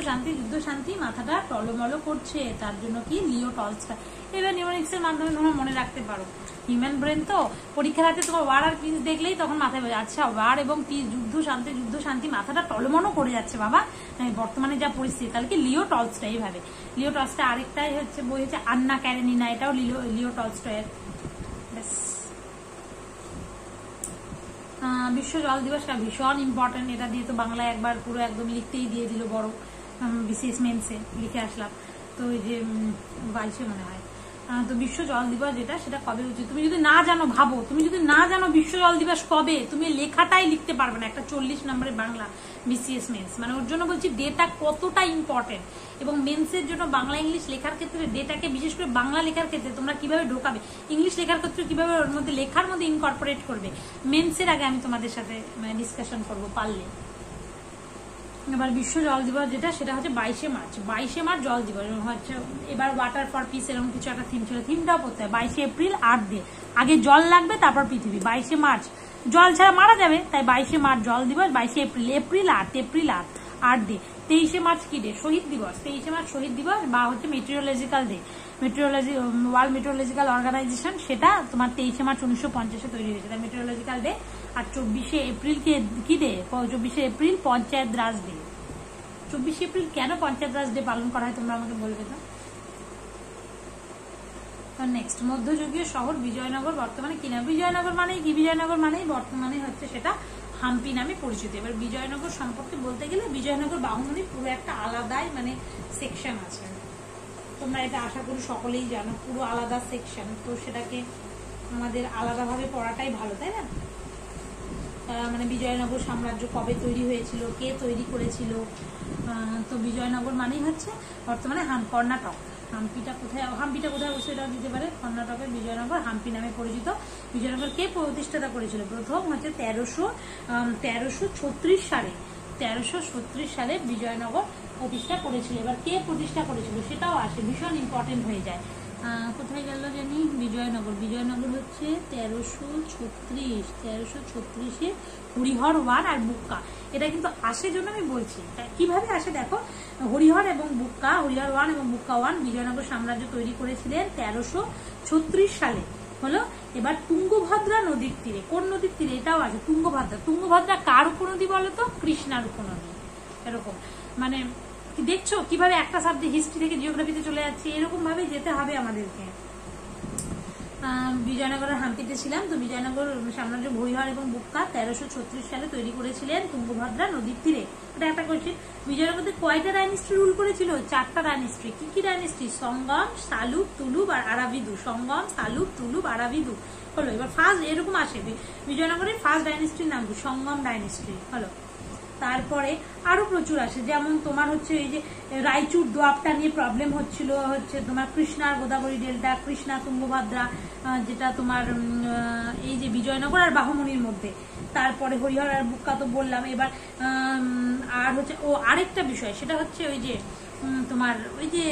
শান্তি মাথাটা টলমল করছে, তার জন্য কি লিও টলস্টয়। এবার নিউমেরিক্স এর মাধ্যমে তোমরা মনে রাখতে পারো হিউম্যান ব্রেন তো পরীক্ষার হাতে তোমার ওয়ার আর পিস দেখলেই তখন মাথায় বোঝা, আচ্ছা ওয়ার এবং পিস, যুদ্ধ শান্তি, মাথাটা টলমনও করে যাচ্ছে বাবা বর্তমানে যা পরিস্থিতি। তাহলে কি লিও টলস্টয় এইভাবে। লিও টলস্টয় আরেকটাই হচ্ছে বই হচ্ছে আন্না ক্যারেনিনা, এটাও লিও টলস্টয়ের। বিশ্ব জল দিবসটা ভীষণ ইম্পর্টেন্ট, এটা দিয়ে তো বাংলায় একবার পুরো একদম লিখতেই দিয়ে দিল, বড় বিসিএস মেন্সে লিখে আসলাম। তো ওই যে 22 মনে হয়। তো বিশ্ব জল দিবস যেটা, সেটা কবে উচিত তুমি যদি না জানো, ভাবো তুমি যদি না জানো বিশ্ব জল দিবস কবে, তুমি লেখাটাই লিখতে পারবে না একটা 40 নম্বরের বাংলা বিসিএস মেন্স। মানে ওর জন্য বলছি ডেটা কতটা ইম্পর্টেন্ট, এবং মেন্সের জন্য বাংলা ইংলিশ লেখার ক্ষেত্রে ডেটাকে, বিশেষ করে বাংলা লেখার ক্ষেত্রে তোমরা কিভাবে ঢোকাবে, ইংলিশ লেখার ক্ষেত্রে কিভাবে ওর মধ্যে লেখার মধ্যে ইনকর্পোরেট করবে, মেন্সের আগে আমি তোমাদের সাথে ডিসকাশন করবো পারলে। এবার বিশ্ব জল দিবস যেটা, সেটা হচ্ছে 22 মার্চ। 22 মার্চ জল দিবস হচ্ছে এবার ওয়াটার ফর পিস এরকম কিছু একটা থিম ছিল, থিমটাও পড়তে হয়। 22 এপ্রিল আর্থ ডে, আগে জল লাগবে তারপর পৃথিবী। 22 মার্চ জল ছাড়া মারা যাবে, তাই 22 মার্চ জল দিবস। 22 এপ্রিল আর্থ ডে। 23 মার্চ কি ডে? শহীদ দিবস। 23 মার্চ শহীদ দিবস বা হচ্ছে মেট্রিওলজিক্যাল ডে। ওয়ার্ল্ড মেট্রোলজিক্যাল অর্গানাইজেশন, সেটা তোমার 23 মার্চ 1950 তৈরি হয়েছে, তাই মেট্রোলজিক্যাল ডে। আর 24 এপ্রিল কি ডে? 24 এপ্রিল পঞ্চায়েত রাজ ডে। 24 এপ্রিল কেন পঞ্চায়েত রাজ ডে পালন করা হয় তোমরা আমাকে বলবে তো? নেক্সট, মধ্যযুগীয় শহর বিজয়নগর বর্তমানে কি নাম? বিজয়নগর মানেই কি? বিজয়নগর মানেই বর্তমানে হচ্ছে সেটা হাম্পি নামে পরিচিত। এবার বিজয়নগর সম্পর্কে বলতে গেলে, বিজয়নগর বাহুমনির পুরো একটা আলাদাই সেকশন আছে, তোমরা এটা আশা করি সকলেই জানো, পুরো আলাদা সেকশন। তো সেটাকে আমাদের আলাদাভাবে পড়াটাই ভালো, তাই না? বিজয়নগর সাম্রাজ্য কবে তৈরি হয়েছিল, কে তৈরি করেছিল। তো বিজয়নগর মানেই হচ্ছে বর্তমানে কর্ণাটক। হাম্পিটা কোথায় অবশ্যই এটাও দিতে পারে, কর্ণাটকের বিজয়নগর হাম্পি নামে পরিচিত। বিজয়নগর কে প্রতিষ্ঠাতা করেছিল? প্রথম হচ্ছে 1336 সালে। 1336 সালে বিজয়নগর প্রতিষ্ঠা করেছিল। এবার কে প্রতিষ্ঠা করেছিল সেটাও আসে, ভীষণ ইম্পর্টেন্ট হয়ে যায়। কোথায় গেল জানি? বিজয়নগর হচ্ছে 1336 হরিহর ওয়ান আর বুক্কা, এটা কিন্তু আসে জন্য আমি বলছি। কিভাবে আসে দেখো, হরিহর ওয়ান এবং বুক্কা ওয়ান বিজয়নগর সাম্রাজ্য তৈরি করেছিলেন 1336 সালে হলো। এবার তুঙ্গভদ্রা নদীর তীরে, কোন নদীর তীরে? এটাও আছে তুঙ্গভদ্রা কার উপনদী বলতো? কৃষ্ণার উপনদী। এরকম দেখছো কিভাবে একটা সাবজেক্ট হিস্ট্রি থেকে জিওগ্রাফিতে চলে যাচ্ছে, এরকম ভাবে যেতে হবে আমাদেরকে। বিজয়নগরের হাম্পিতে ছিলাম। তো বিজয়নগর সাম্রাজ্য হরিহর এবং বুক্কা 1336 সালে তৈরি করেছিলেন তুঙ্গভদ্রা নদীর তীরে। এটা একটা কোয়েশ্চেন। বিজয়নগরে কয়টা ডাইনেস্টি রুল করেছিল? 4টা ডাইনেস্টি। কি কি ডাইনেস্টি? সঙ্গম, সালুক, তুলুব আর আরাবিদু। সঙ্গম, সালুক, তুলুব, আরাবিদু হলো। এবার ফার্স্ট এরকম আসে, বিজয়নগরের ফার্স্ট ডাইনেস্টির নাম কি? সঙ্গম ডাইনেস্টি হলো। তারপরে আরো প্রচুর আসে, যেমন তোমার হচ্ছে এই যে রায়চুর দোয়াবটা নিয়ে প্রবলেম হচ্ছিল, হচ্ছে তোমার কৃষ্ণা গোদাবরী ডেল্টা, কৃষ্ণা তুঙ্গভদ্রা, যেটা তোমার এই যে বিজয়নগর আর বাহুমনির মধ্যে। তারপরে হরিহর আর বুক্কা তো বললাম। এবার আর হচ্ছে আরেকটা বিষয়, সেটা হচ্ছে ওই যে তোমার ওই যে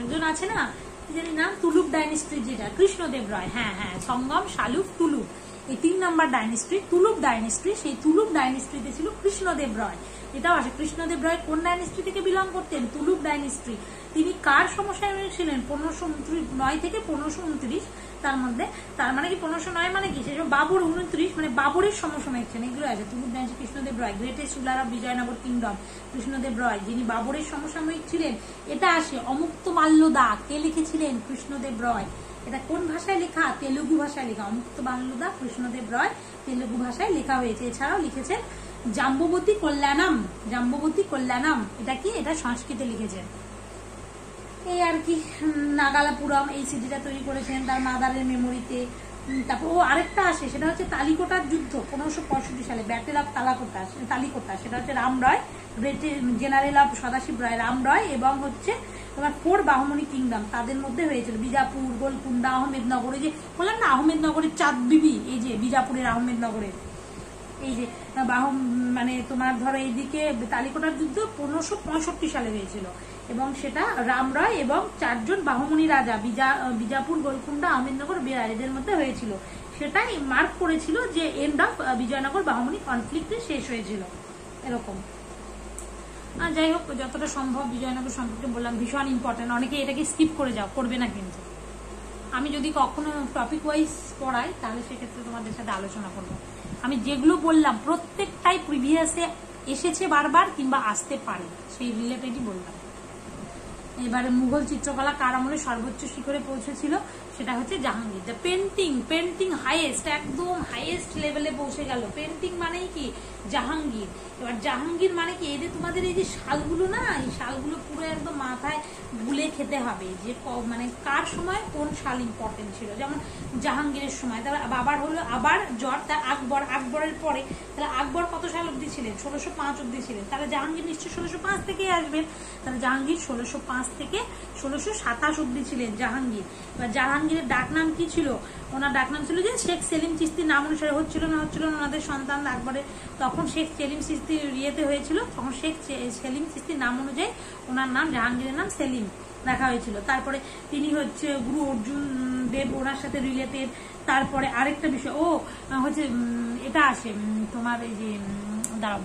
একজন আছে না, কি জানি নাম, তুলুব ডাইনেস্টি, যেটা কৃষ্ণদেব রায়। হ্যাঁ, সঙ্গম, শালুক, তুলুব, এই 3 নম্বর ডাইনেস্টি তুলুব ডাইনেস্টি। সেই তুলুব ডাইনেস্টিতে ছিল কৃষ্ণদেব রায়। এটাও আসে, কৃষ্ণদেব রায় কোন ডাইনেস্টি থেকে বিলং করতেন? তুলুব ডাইনেস্টি। তিনি কার সমসাময়িক ছিলেন? 1509 থেকে 1529 তার মধ্যে। তার মানে কি 1509 মানে কি? সেই বাবর 29, বাবরের সমসাময়িক ছিলেন। এগুলো আছে Tuluva dynasty, Krishnadeva Raya, greatest ruler of Vijayanagara kingdom Krishnadeva Raya, যিনি বাবরের সমসাময়িক ছিলেন। এটা আসে। অমুক্ত মাল্যদা কে লিখেছিলেন? কৃষ্ণদেব রায়। এটা কোন ভাষায় লেখা? তেলুগু ভাষায় লেখা। অমুক্ত বাংলুদা কৃষ্ণদেব রায় তেলুগু ভাষায় লেখা হয়েছে। এছাড়াও লিখেছেন জাম্ববতী কল্যাণম। এটা কি? এটা সংস্কৃতে লিখেছেন। এই আর কি। নাগালাপুরম এই সিটিটা তৈরি করেছেন তার মাদারের মেমোরিতে। তারপর আরেকটা আসে, সেটা হচ্ছে তালিকোটার যুদ্ধ 1565 সালে, ব্যাটেল অফ তালিকোটা। সেটা হচ্ছে রাম রয়, গ্রেট জেনারেল অফ সদাশিব রায় রাম রয় এবং হচ্ছে তোমার 4 বাহুমনি কিংডম তাদের মধ্যে হয়েছিল। বিজাপুর, গোলকুন্ডা, আহমেদনগর। এই যে বললাম না আহমেদনগরের চাঁদ বিবি, এই যে বিজাপুরের আহমেদনগরের এই যে তোমার ধরো এইদিকে তালিকোটার যুদ্ধ 1565 সালে হয়েছিল, এবং সেটা রাম রয় এবং 4 জন বাহুমনি রাজা বিজাপুর, গোলকুন্ডা, আহমেদনগর, বেরার এদের মধ্যে হয়েছিল। সেটাই মার্ক করেছিল যে এন্ড অফ বিজয়নগর বাহুমনি কনফ্লিক্টে শেষ হয়েছিল। এরকম। যাই হোক, যতটা সম্ভব বিজয়নগর সম্পর্কে বললাম, ভীষণ ইম্পর্টেন্ট। অনেকে এটাকে স্কিপ করে যাও, করবে না কিন্তু। আমি যদি কখনো টপিক ওয়াইজ পড়াই তাহলে সেক্ষেত্রে তোমাদের সাথে আলোচনা করবো। আমি যেগুলো বললাম প্রত্যেকটাই প্রিভিয়াসে এসেছে বারবার কিংবা আসতে পারে, সেই রিলেটেডই বললাম। এবারে মুঘল চিত্রকলা কার আমলে সর্বোচ্চ শিখরে পৌঁছেছিল, সেটা হচ্ছে জাহাঙ্গীর। পেন্টিং হাইয়েস্ট, একদম হাইয়েস্ট লেভেলে পৌঁছে গেল। পেন্টিং মানেই কি জাহাঙ্গীর। এবার জাহাঙ্গীর মানে কি, এই যে তোমাদের এই যে শালগুলো না, এই শালগুলো পুরো একদম মাথায় গুলে খেতে হবে যে মানে কার সময় কোন শাল ইম্পর্টেন্ট ছিল। যেমন জাহাঙ্গীরের সময়, তারপর আবার হলো আবার জ্বর, তা আকবরের পরে, তাহলে আকবর কত সাল অব্দি ছিলেন, 1605 অব্দি ছিলেন, তাহলে জাহাঙ্গীর নিশ্চয়ই 1605 থেকেই আসবেন। তাহলে জাহাঙ্গীর 1605 থেকে 1627 অব্দি ছিলেন জাহাঙ্গীর। এবার জাহাঙ্গীরের ডাকনাম কি ছিল, ওনার ডাকনাম ছিল যে শেখ সেলিম চিশতির নাম অনুসারে হচ্ছিল না ওনাদের সন্তান আকবরের, তখন শেখ সেলিম চিশতি ইয়েতে হয়েছিল, তখন শেখ সেলিম চিশতির নাম অনুযায়ী ওনার নাম জাহাঙ্গীরের নাম সেলিম রাখা হয়েছিল। তারপরে তিনি হচ্ছে গুরু অর্জুন দেব, ওনার সাথে রিলেটেড। তারপরে আরেকটা বিষয় হচ্ছে এটা আসে তোমার এই যে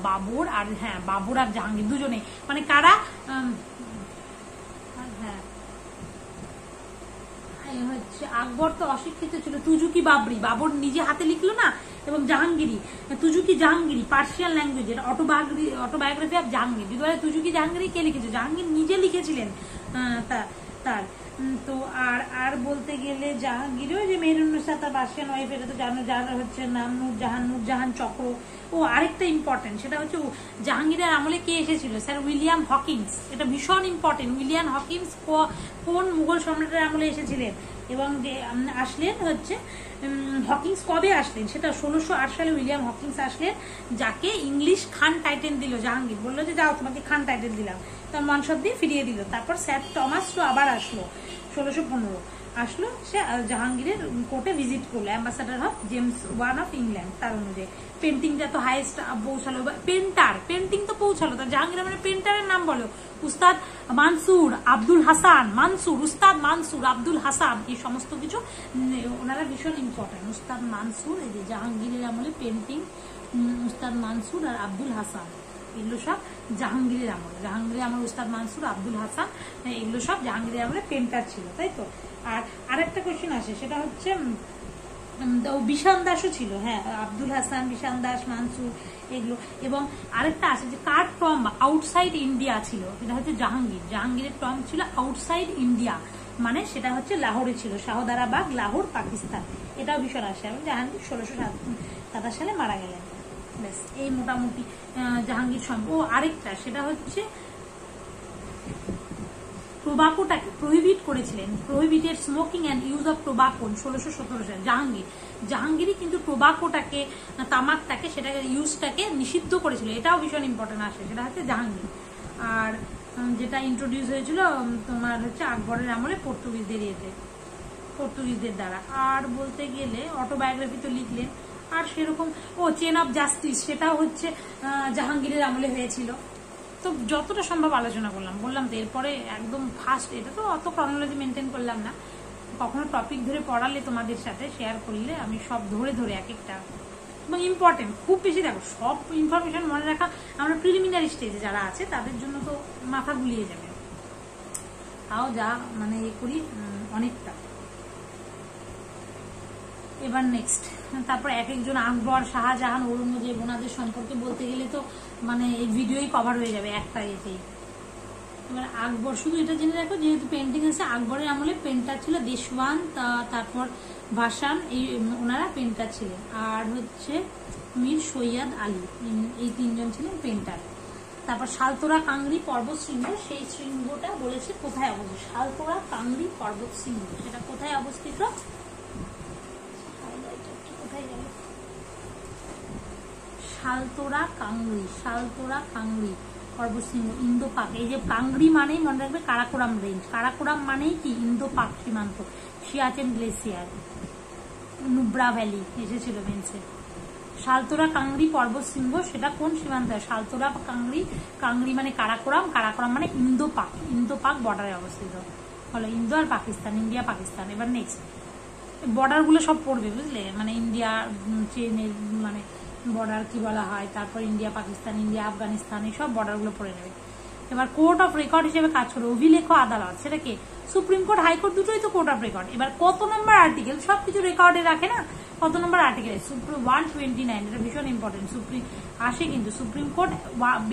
বাবর আর, হ্যাঁ বাবর আর জাহাঙ্গীর দুজনে মানে কারা, হ্যাঁ হচ্ছে আকবর তো অশিক্ষিত ছিল, তুজুকি বাবরি, বাবর নিজে হাতে লিখলো না, এবং জাহাঙ্গীরি তুজুকি জাহাঙ্গীরি পার্সিয়ান ল্যাঙ্গুয়েজ, এটা অটোবায়োগ্রাফি অফ জাহাঙ্গীর। যদি বলে তুজুকি জাহাঙ্গীরি কে লিখেছে, জাহাঙ্গীর নিজে লিখেছিলেন তার। তো আর বলতে গেলে জাহাঙ্গীরও যে মেহরুন্নেসা তার পার্সিয়ান ওয়াইফ, এটা তো জানো, যার হচ্ছে নাম নূরজাহান চক্র। আরেকটা ইম্পর্টেন্ট, সেটা হচ্ছে জাহাঙ্গীরের আমলে কে এসেছিল, স্যার উইলিয়াম হকিংস। এটা ভীষণ ইম্পর্টেন্ট, উইলিয়াম হকিংস কোন মুঘল সম্রাটের আমলে এসেছিলেন এবং যে আসলেন হচ্ছে হকিংস কবে আসলেন, সেটা 1608 সালে উইলিয়াম হকিংস আসলেন, যাকে ইংলিশ খান টাইটেল দিল জাহাঙ্গীর, বললো যে যাও তোমাকে খান টাইটেল দিলাম, তার মানসব দিয়ে ফিরিয়ে দিল। তারপর স্যার টমাস আবার আসলো 1615, আসলো সে জাহাঙ্গীরের কোর্টে ভিজিট করলো, ambassador of James one of England. তার অনুযায়ী পেন্টিংটা তো হাইয়েস্ট পৌঁছালো, পেন্টিং তো পৌঁছালো, তার জাহাঙ্গীর মানে পেন্টারের নাম বলো, উস্তাদ মানসুর আব্দুল হাসান, উস্তাদ মানসুর আব্দুল হাসান, এই সমস্ত কিছু ওনারা ভীষণ ইম্পর্টেন্ট। উস্তাদ মানসুর, এই যে জাহাঙ্গীরের আমলে পেন্টিং, উস্তাদ মানসুর আর আব্দুল হাসান, এগুলো সব জাহাঙ্গীরের আমলে। উস্তাদ মানসুর আব্দুল হাসান, এগুলো সব জাহাঙ্গীরের আমলে পেন্টার ছিল, তাই তো। আর আরেকটা কোশ্চেন আসে, সেটা হচ্ছে বিশান দাসও ছিল, হ্যাঁ আব্দুল হাসান, বিশান দাস, মানসুর এগুলো। এবং আরেকটা আছে যে কার টম্ব আউটসাইড ইন্ডিয়া ছিল, সেটা হচ্ছে জাহাঙ্গীরের টম্ব ছিল আউটসাইড ইন্ডিয়া, মানে সেটা হচ্ছে লাহোরে ছিল, শাহদারাবাগ, লাহোর, পাকিস্তান। এটাও ভীষণ আসে। এবং জাহাঙ্গীর 1627 সালে মারা গেলেন। ব্যাস, এই মোটামুটি জাহাঙ্গীর সম্পর্ক। আরেকটা সেটা হচ্ছে টোবাকোটাকে প্রহিবিট করেছিলেন, prohibited smoking and use of tobacco 1617 সালে জাহাঙ্গীরই কিন্তু টোবাকোটাকে, তামাকটাকে, সেটাকে ইউজটাকে নিষিদ্ধ করেছিল। এটাও ভীষণ ইম্পর্টেন্ট আসে, সেটা হচ্ছে জাহাঙ্গীর। আর যেটা ইন্ট্রোডিউস হয়েছিল তোমার হচ্ছে আকবরের আমলে পর্তুগিজদের দ্বারা। আর বলতে গেলে অটোবায়োগ্রাফি তো লিখলেন, আর সেরকম চেন অফ জাস্টিস, সেটাও হচ্ছে জাহাঙ্গীরের আমলে হয়েছিল। তো যতটা সম্ভব আলোচনা বললাম তো। এরপরে একদম ফার্স্ট, এটা তো অত ক্রনোলজি মেনটেন করলাম না, কখনো টপিক ধরে পড়ালে তোমাদের সাথে শেয়ার করলে আমি সব ধরে এক একটা, এবং ইম্পর্টেন্ট খুব বেশি। দেখো সব ইনফরমেশন মনে রাখা, আমরা প্রিলিমিনারি স্টেজে যারা আছে তাদের জন্য তো মাথা গুলিয়ে যাবে, তাও যা মানে করি অনেকটা। এবার নেক্সট, তারপর এক একজন আকবর, শাহজাহান, ঔরঙ্গজেব, ওনাদের সম্পর্কে বলতে গেলে তো মানে এই ভিডিওই কভার হয়ে যাবে একটা এতেই। এবার আকবর, শুধু এটা জেনে রাখো যেহেতু পেন্টিং আছে, আকবরের আমলে পেন্টার ছিল দেশওয়ান্ত, তারপর ভাসান, ওনারা পেন্টার ছিলেন। আর হচ্ছে মীর সৈয়দ আলী, এই তিনজন ছিলেন পেন্টার। তারপর সালতোরা কাংরি পর্বত শৃঙ্গ, সেই শৃঙ্গটা বলেছে কোথায় অবস্থিত, সালতোরা কাংরি পর্বত শৃঙ্গ, সেটা কোথায় অবস্থিত, সালতোরা কাংরি পর্বত শৃঙ্গ, ইন্দো পাক। এই যে কাংরি মানেই মনে রাখবে কারাকোরাম রেঞ্জ, কারাকোরাম মানেই কি ইন্দো পাক সীমান্ত, সিয়াচেন গ্লেসিয়ার, নুব্রা ভ্যালি এসেছিল মেন্সে। সালতোরা কাংরি পর্বত শৃঙ্গ, সেটা কোন সীমান্তে, সালতোরা কাংরি মানে কারাকোরাম মানে ইন্দো পাক বর্ডারে অবস্থিত, হলো ইন্দো আর পাকিস্তান, ইন্ডিয়া পাকিস্তান। এবার নেক্সট বর্ডার গুলো সব পড়বে, বুঝলে, মানে ইন্ডিয়া চেনের মানে বর্ডার কি বলা হয়, তারপর ইন্ডিয়া পাকিস্তান, ইন্ডিয়া আফগানিস্তান, এই সব বর্ডার গুলো পড়ে যাবে। এবার কোর্ট অফ রেকর্ড হিসেবে কাজ করে অভিলেখ আদালত, সেটা কি সুপ্রিম কোর্ট হাইকোর্ট দুটোই তো কোর্ট অফ রেকর্ড। এবার কত নম্বর আর্টিকেল সবকিছু রেকর্ডে রাখে না, কত নম্বর আর্টিকেল, 129, এটা ভীষণ ইম্পর্টেন্ট। সুপ্রিম আসে কিন্তু সুপ্রিম কোর্ট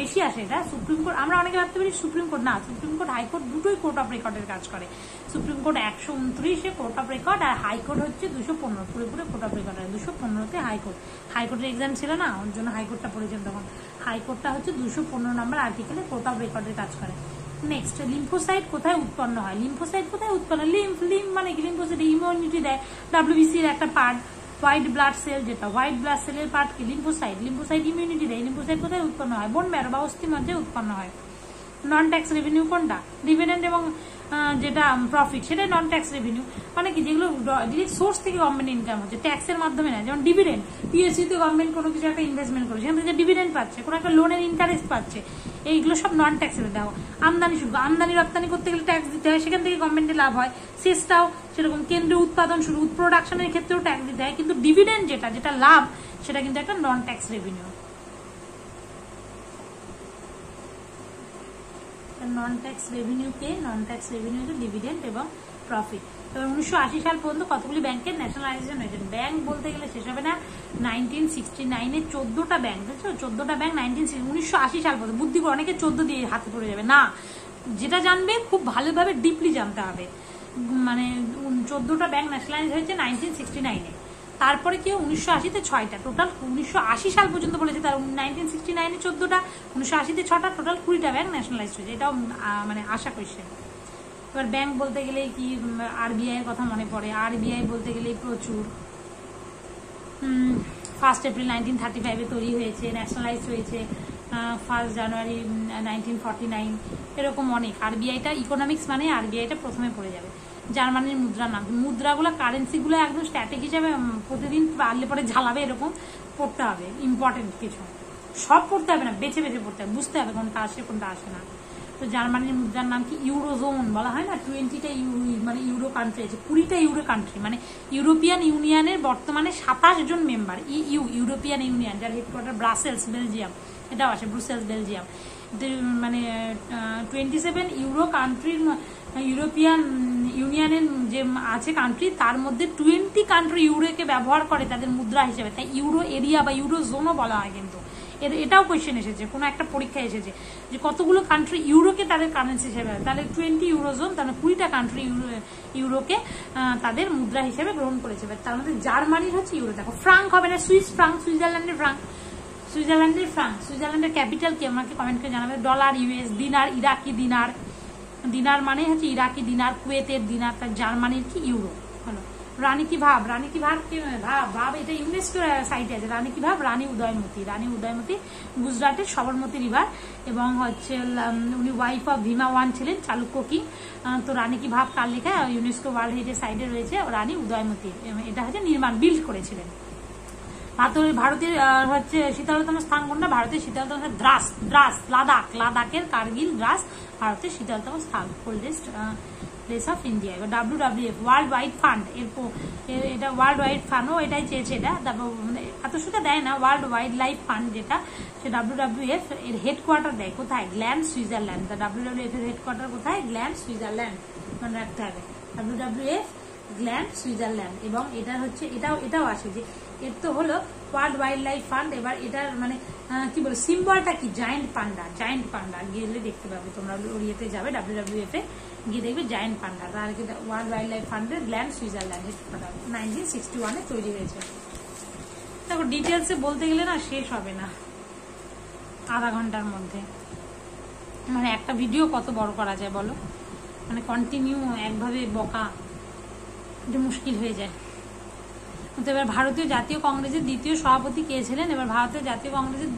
বেশি আসে, এটা সুপ্রিম কোর্ট আমরা অনেকে ভাবতে পারি সুপ্রিম কোর্ট, না সুপ্রিম কোর্ট হাইকোর্ট দুটোই কোর্ট অফ রেকর্ডের কাজ করে। সুপ্রিম কোর্ট 129-এ কোর্ট অফ রেকর্ড, আর হাইকোর্ট হচ্ছে 215, পুরোপুরি কোর্ট অফ রেকর্ড, আর 215-তে হাইকোর্ট। হাইকোর্টের এক্সাম ছিল না, ওর জন্য হাইকোর্টটা পড়েছেন তখন। হাইকোর্টটা হচ্ছে 215 নম্বর আর্টিকেলে কোর্ট অফ রেকর্ডের কাজ করে। নেক্সট, লিম্ফোসাইট কোথায় উৎপন্ন হয়? লিম্ফোসাইট কোথায় উৎপন্ন? লিম্ফ মানে কি? লিম্ফোসাইট ইমিউনিটি দেয়, WBC এর একটা পার্ট। হোয়াইট ব্লাড সেল, যেটা হোয়াইট ব্লাড সেলের পার্ট কি? লিম্ফোসাইট। লিম্ফোসাইট ইমিউনিটি দেয়। লিম্ফোসাইট কোথায় উৎপন্ন হয়? বোন ম্যারো বা অস্থিমজ্জায় উৎপন্ন হয়। নন ট্যাক্স রেভিনিউ কোনটা? ডিভিডেন্ড এবং যেটা প্রফিট, সেটাই নন ট্যাক্স রেভিনিউ। মানে কি? যেগুলো ডিরেক্ট সোর্স থেকে গভর্নমেন্ট ইনকাম হচ্ছে, ট্যাক্সের মাধ্যমে না। যেমন ডিভিডেন্ড, পিএসসি তে গভর্নমেন্ট কোনো কিছু একটা ইনভেস্টমেন্ট করে, সেখান থেকে ডিভিডেন্ড পাচ্ছে, কোনো একটা লোনের ইন্টারেস্ট পাচ্ছে, এইগুলো সব নন ট্যাক্সেবল। দেখো আমদানি শুল্ক, আমদানি রপ্তানি করতে গেলে ট্যাক্স দিতে হয়, সেখান থেকে গভর্নমেন্টের লাভ হয়। সেসটাও সেরকম, কেন্দ্রীয় উৎপাদন শুরু প্রোডাকশনের ক্ষেত্রেও ট্যাক্স দিতে হয়, কিন্তু ডিভিডেন্ড যেটা লাভ, সেটা কিন্তু একটা non tax revenue. Non tax রেভিনিউকে, নন ট্যাক্স রেভিনিউ ডিভিডেন্ড এবং প্রফিট। এবার 1980 সাল পর্যন্ত কতগুলি ব্যাংকের ন্যাশনালাইজেশন হয়েছে? ব্যাংক বলতে গেলে শেষ হবে না, 1969-এ 14টা ব্যাংক, বুঝছো? 14টা ব্যাংক 1980 সাল পর্যন্ত। বুদ্ধি করে অনেকে 14 দিয়ে হাতে পড়ে যাবে না, যেটা জানবে খুব ভালোভাবে ডিপলি জানতে হবে। মানে 14টা ব্যাংক ন্যাশনালাইজ হয়েছে 1969-এ। তারপরে কি 1980-তে 6টা, টোটাল 1980 সাল পর্যন্ত বলেছে, তার 1969-এ 14টা, 1980-তে 6টা, টোটাল 20টা ব্যাংক ন্যাশনালাইজ হয়েছে। এটাও মানে আশা কোয়েশ্চেন। এবার ব্যাংক বলতে গেলে কি আরবিআই এর কথা মনে পড়ে। আরবিআই বলতে গেলে প্রচুর, 1 এপ্রিল 1935-এ তৈরি হয়েছে, ন্যাশনালাইজ হয়েছে 1 জানুয়ারি 1949, এরকম অনেক। আরবিআইটা ইকোনমিক্স মানে আরবিআইটা প্রথমে পড়ে যাবে। জার্মানির মুদ্রার নাম, মুদ্রাগুলো কারেন্সিগুলো একদম স্ট্যাটিক হিসেবে প্রতিদিন পারলে পরে ঝালাবে, এরকম পড়তে হবে। ইম্পর্টেন্ট কিছু, সব পড়তে হবে না, বেছে বেছে পড়তে হবে, বুঝতে হবে কোনটা আসে কোনটা আসে না। তো জার্মানির মুদ্রার নাম কি? ইউরোজোন বলা হয় না, 20টা মানে ইউরো কান্ট্রি আছে, 20টা ইউরো কান্ট্রি, মানে ইউরোপিয়ান ইউনিয়নের বর্তমানে 27 জন মেম্বার। ইউরোপিয়ান ইউনিয়ন, যার হেডকোয়ার্টার ব্রাসেলস, বেলজিয়াম, এটাও আসে ব্রুসেলস, বেলজিয়াম। মানে 27 ইউরো কান্ট্রির, ইউরোপিয়ান ইউনিয়নের যে আছে কান্ট্রি, তার মধ্যে 20 কান্ট্রি ইউরোকে ব্যবহার করে তাদের মুদ্রা হিসেবে, তাই ইউরো এরিয়া বা ইউরো জোনও বলা হয়। কিন্তু এটাও কোয়েশ্চেন এসেছে, কোনো একটা পরীক্ষায় এসেছে যে কতগুলো কান্ট্রি ইউরোকে তাদের কারেন্সি হিসেবে, তাহলে 20 ইউরোজোন, তাহলে 20টা কান্ট্রি ইউরোকে তাদের মুদ্রা হিসেবে গ্রহণ করেছে। তার মধ্যে জার্মানির হচ্ছে ইউরো। দেখো ফ্রাঙ্ক হবে না, সুইস ফ্রাঙ্ক, সুইজারল্যান্ডের ফ্রাঙ্ক, সুইজারল্যান্ডের ফ্রাঙ্ক। সুইজারল্যান্ডের ক্যাপিটাল কি আমাকে কমেন্ট করে জানাবে। ডলার, ইউএস, দিনার, ইরাকি দিনার, দিনার মানে হচ্ছে ইরাকি দিনার, কুয়েতের দিনার, তার জার্মানির কি ইউরো। হলো রানী কি ভাব, রানী কি ভাব, ভাব এটা ইউনেস্কো সাইটে আছে। রানী কি ভাব, রানী উদয়মতি। রানী উদয়মতি গুজরাটের সবরমতী রিভার, এবং হচ্ছে উনি ওয়াইফ অফ ভীমা ওয়ান ছিলেন, চালুক্য কিং। তো রানী কি ভাব কার লেখা? ইউনেস্কো ওয়ার্ল্ড হেরিটেজ সাইটে রয়েছে রানী উদয়মতি। এটা হচ্ছে নির্মাণ, বিল্ড করেছিলেন। ভারতের হচ্ছে শীতলতম স্থান কোনটা? ভারতের শীতলতম দ্রাস, দ্রাস লাদাখ, লাদাখের কার্গিল দ্রাস ভারতের শীতলতম স্থান, কোল্ডেস্ট প্লেস অফ ইন্ডিয়া। এবার WWF ওয়ার্ল্ড ওয়াইড ফান্ড, এটা ওয়ার্ল্ড ওয়াইড ফান্ডও এটাই চেয়েছে। এটা তারপর এত সুতা দেয় না, ওয়ার্ল্ড ওয়াইল্ড লাইফ ফান্ড যেটা, সে WWF এর হেডকোয়ার্টার দেয় কোথায়? Gland, Switzerland. WWF এর হেডকোয়ার্টার কোথায়? গ্ল্যান্ড, সুইজারল্যান্ড, মনে রাখতে হবে। WWF gland, Switzerland. এবং এটা হচ্ছে এটাও আসে যে এর তো হলো ওয়ার্ল্ড ওয়াইল্ড লাইফ ফান্ড। এবার এটার মানে কি বলে সিম্বলটা কি? জায়েন্ট পান্ডা। জায়েন্ট পান্ডা গেলে দেখতে পাবে তোমরা, ওরিয়েতে যাবে WWF এ গিয়ে দেখবে জায়েন্ট পান্ডা। তার ওয়ার্ল্ড ওয়াইল্ড লাইফ ফান্ডের গ্ল্যান্ড, সুইজারল্যান্ড হেডকোয়ার্টার 1961-এ তৈরি হয়েছে। দেখো ডিটেলসে বলতে গেলে না শেষ হবে না আধা ঘন্টার মধ্যে। মানে একটা ভিডিও কত বড় করা যায় বলো, মানে কন্টিনিউ একভাবে বকা, এটা মুশকিল হয়ে যায়। তো এবার ভারতীয় জাতীয় কংগ্রেসের দ্বিতীয় সভাপতি কে ছিলেন? এবার ভারতীয় জাতীয় কংগ্রেসের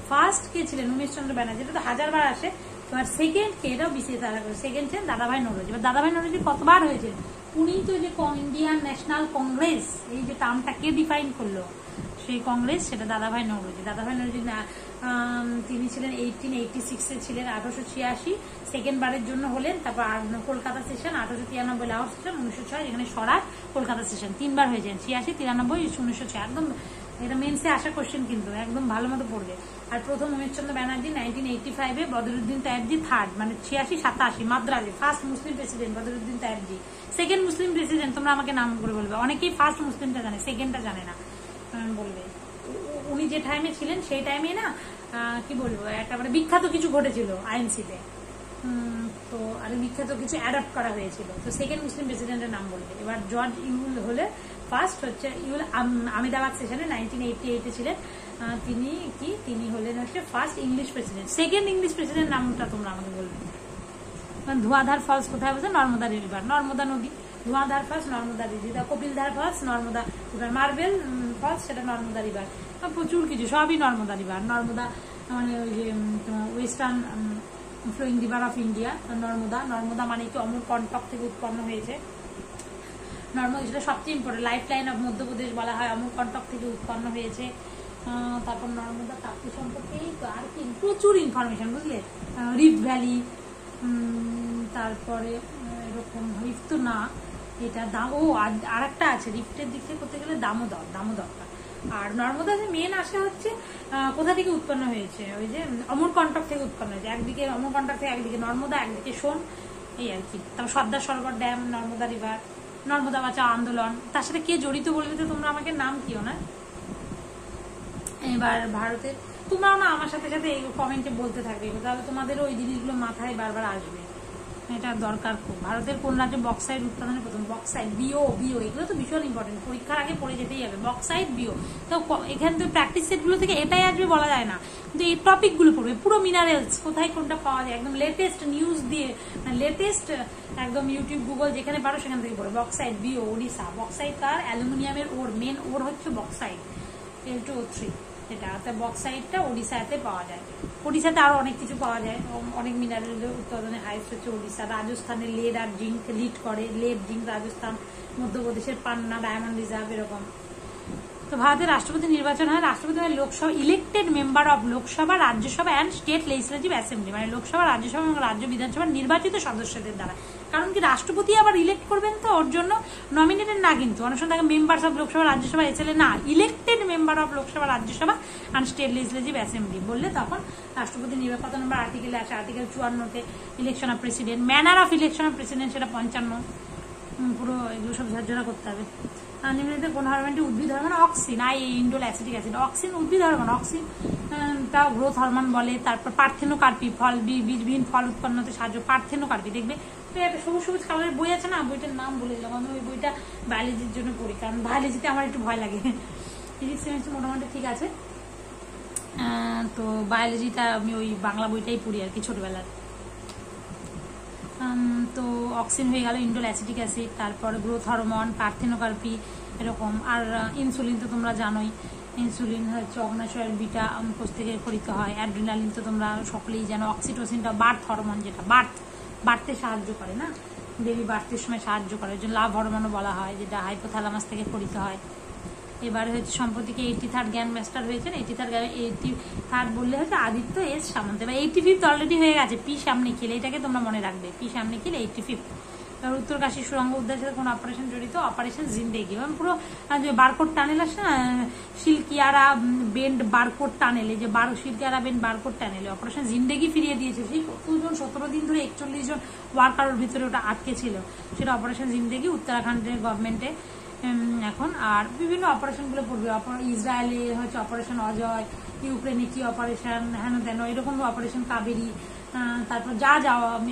ফার্স্ট কে ছিলেন? উমেশ চন্দ্র ব্যানার্জি। এটা তো 1000বার আসে। এবার সেকেন্ড কে? এটাও বিশেষ তারা করে। সেকেন্ড ছিলেন দাদাভাই নওরোজি। এবার দাদাভাই নওরোজি কতবার হয়েছে? উনি তো যে ইন্ডিয়ান ন্যাশনাল কংগ্রেস, এই যে টার্মটা কে ডিফাইন করলো সেই কংগ্রেস, সেটা দাদাভাই নওরোজি। দাদাভাই নওরোজি তিনি ছিলেন 1886-এ ছিলেন, 1886 সেকেন্ড বারের জন্য হলেন। তারপর কলকাতা সেশন, 1893 লাহোর সেশন, 1906 যেখানে স্বরাজ, কলকাতা সেশন 3বার হয়েছেন, 86, 93, 1906। একদম এটা মেন্সে আসা কোশ্চেন, কিন্তু একদম ভালো মতো পড়বে। আর প্রথম উমেশচন্দ্র ব্যানার্জি 1985-এ, বদরুদ্দিন তায়েবজি থার্ড, মানে 86-87 মাদ্রাজে first Muslim president Badruddin Tyabji. Second Muslim president, তোমরা আমাকে নাম করে বলবে, অনেকেই ফার্স্ট মুসলিমটা জানে, সেকেন্ডটা জানে না বলবে। উনি যে টাইমে ছিলেন সেই টাইমে না কি বলবো, একটা মানে বিখ্যাত কিছু ঘটেছিল আইএনসিতে, তো আর বিখ্যাত কিছু অ্যাডাপ্ট করা হয়েছিল। তো সেকেন্ড মুসলিম প্রেসিডেন্টের নাম বলবে। এবার জর্জ ইউল হলে ফার্স্ট হচ্ছে ইউল, আহমেদাবাদ সেশনে 1988-এ ছিলেন তিনি হলেন হচ্ছে first English president. Second English president নামটা তোমরা আমাকে বলবে। ধোঁয়াধার ফলস কোথায় বলছে? নর্মদা রিভার, নর্মদা নদী। Dhuandhar falls Narmada river, Kapildhara falls Narmada river, marble falls সেটা নর্মদা রিভার, প্রচুর কিছু, সবই নর্মদা রিভার। নর্মদা মানে ওই যে western flowing river of India, Narmada. Narmada মানে কি অমর কন্টক থেকে উৎপন্ন হয়েছে। নর্মদা সেটা সবচেয়ে important, life line of Madhya Pradesh বলা হয়, অমর কন্টক থেকে উৎপন্ন হয়েছে। তারপর নর্মদা তাপ্তি সম্পর্কে আর কি প্রচুর ইনফরমেশন, বুঝলে। রিফ্ট ভ্যালি, তারপরে এরকম রিফ্ট তো না, এটা ও আর একটা আছে রিফ্টের দিক থেকে করতে গেলে দামোদরটা। আর নর্মদা যে মেন আসে হচ্ছে কোথা থেকে উৎপন্ন হয়েছে, ওই যে অমরকন্টক থেকে উৎপন্ন হয়েছে। একদিকে অমরকন্টক থেকে, একদিকে নর্মদা, একদিকে সোন, এই আর কি। তারপর সর্দার সরোবর ড্যাম, নর্মদা রিভার, নর্মদা বাঁচাও আন্দোলন, তার সাথে কে জড়িত বলবে তো তোমরা আমাকে নাম কিও না। এবার ভারতের, তোমরাও না আমার সাথে সাথে এই কমেন্টে বলতে থাকবে, তাহলে তোমাদেরও ওই জিনিসগুলো মাথায় বারবার আসবে, এটা দরকার খুব। ভারতের কোন রাজ্যে বক্সাইট উৎপাদনে প্রথম? বক্সাইট, বিও এগুলো তো ভীষণ ইম্পর্টেন্ট, পরীক্ষার আগে পড়ে যেতেই হবে। বক্সাইট, বিও, তো এখানে তো প্র্যাকটিস সেটগুলো থেকে এটাই আসবে বলা যায় না, কিন্তু এই টপিকগুলো পড়বে। পুরো মিনারেলস কোথায় কোনটা পাওয়া যায় একদম লেটেস্ট নিউজ দিয়ে, লেটেস্ট একদম ইউটিউব, গুগল যেখানে পারো সেখান থেকে পড়বে। বক্সাইট, বিও, ওড়িশা। বক্সাইট কার? অ্যালুমিনিয়ামের ওর, মেন ওর হচ্ছে বক্সাইট, L2O3, এটা। বক্সাইটটা ওড়িশাতে পাওয়া যায়। ওড়িশাতে আরো অনেক কিছু পাওয়া যায়, অনেক মিনারেল উৎপাদনে হাইস্ট হচ্ছে ওড়িশা। রাজস্থানে লেড আর জিঙ্ক লিড করে, লেড জিঙ্ক রাজস্থান। মধ্যপ্রদেশের পান্না ডায়মন্ড রিজার্ভ, এরকম। তো ভারতের রাষ্ট্রপতি নির্বাচন হয়, রাষ্ট্রপতি হয় Lok Sabha elected member of Lok Sabha, Rajya Sabha and state legislative assembly, মানে লোকসভা, রাজ্যসভা এবং রাজ্য বিধানসভার নির্বাচিত সদস্যদের দ্বারা। কারণ কি, রাষ্ট্রপতি আবার ইলেক্ট করবেন, তো ওর জন্য নমিনেটেড না, কিন্তু অনেক সময় মেম্বার্স অফ লোকসভা রাজ্যসভা এসেলে না, elected member of Lok Sabha Rajya Sabha and state legislative assembly বললে তখন রাষ্ট্রপতি নির্বাচন। কত নম্বর আর্টিকেলে আছে? আর্টিকেল 54-তে election of president, manner of election of president সেটা 55। পুরো এগুলো সব ঝরঝরা করতে হবে। নিম্নলিখিত কোন হরমোনটি উদ্ভিদ hormone? Auxin, indole acetic acid. Auxin উদ্ভিদ হরমোন, অক্সিন তাও গ্রোথ হরমোন বলে। তারপর পার্থেনোকার্পি, ফল বীজবিহীন ফল উৎপন্ন হতে সাহায্য, পার্থেনোকার্পি। দেখবে তো একটা সবুজ সবুজ কালারের বই আছে না, বইটার নাম বলে দিলাম আমি, ওই বইটা বায়োলজির জন্য পড়ি, কারণ বায়োলজিতে আমার একটু ভয় লাগে। ফিজিক্স কেমিস্ট্রি মোটামুটি ঠিক আছে, তো বায়োলজিটা আমি ওই বাংলা বইটাই পড়ি আর কি ছোটবেলার। তো অক্সিন হয়ে গেল, ইন্ডোল অ্যাসিটিক অ্যাসিড, তারপর গ্রোথ হরমোন, পার্থেনোকার্পি এরকম। আর ইনসুলিন তো তোমরা জানোই, ইনসুলিন হচ্ছে অগ্নাশয়ের বিটা কোষ থেকে পরিত হয়। অ্যাড্রিনালিন তো তোমরা সকলেই জানো। অক্সিটোসিনটা বার্থ হরমোন, যেটা বাড়তে সাহায্য করে না, বেবি বার্থের সময় সাহায্য করে, ওই জন্য লাভ হরমোনও বলা হয়, যেটা হাইপোথ্যালামাস থেকে পরিত হয়। এবারে হচ্ছে সম্প্রতিকে 83rd গ্র্যান্ড মাস্টার হয়েছেন। 83rd বললে হচ্ছে আদিত্য এস সামন্ত। এবার 85th অলরেডি হয়ে গেছে, পি সামনে খিল, এটাকে তোমরা মনে রাখবে, পি সামনে খিল 85th। এবার উত্তরকাশী সুড়ঙ্গ উদ্ধারের সাথে কোন অপারেশন জড়িত? অপারেশন জিন্দেগি। এবং পুরো যে বারকোড টানেল আসে না, শিলকিয়ারা বেন্ড বারকোড টানেলে, যে শিলকিয়ারা বেন্ড বারকোড টানেলে অপারেশন জিন্দেগি ফিরিয়ে দিয়েছে। সেই কতজন 17 দিন ধরে 41 জন ওয়ার্কারের ভিতরে ওটা আটকে ছিল, সেটা অপারেশন জিন্দেগি উত্তরাখণ্ডের গভর্নমেন্টে এখন। আর বিভিন্ন অপারেশনগুলো পড়বে, ইসরায়েলে হচ্ছে অপারেশন অজয়, ইউক্রেনে কি অপারেশন হেন তেন, এরকম অপারেশন কাবেরী। তারপর যা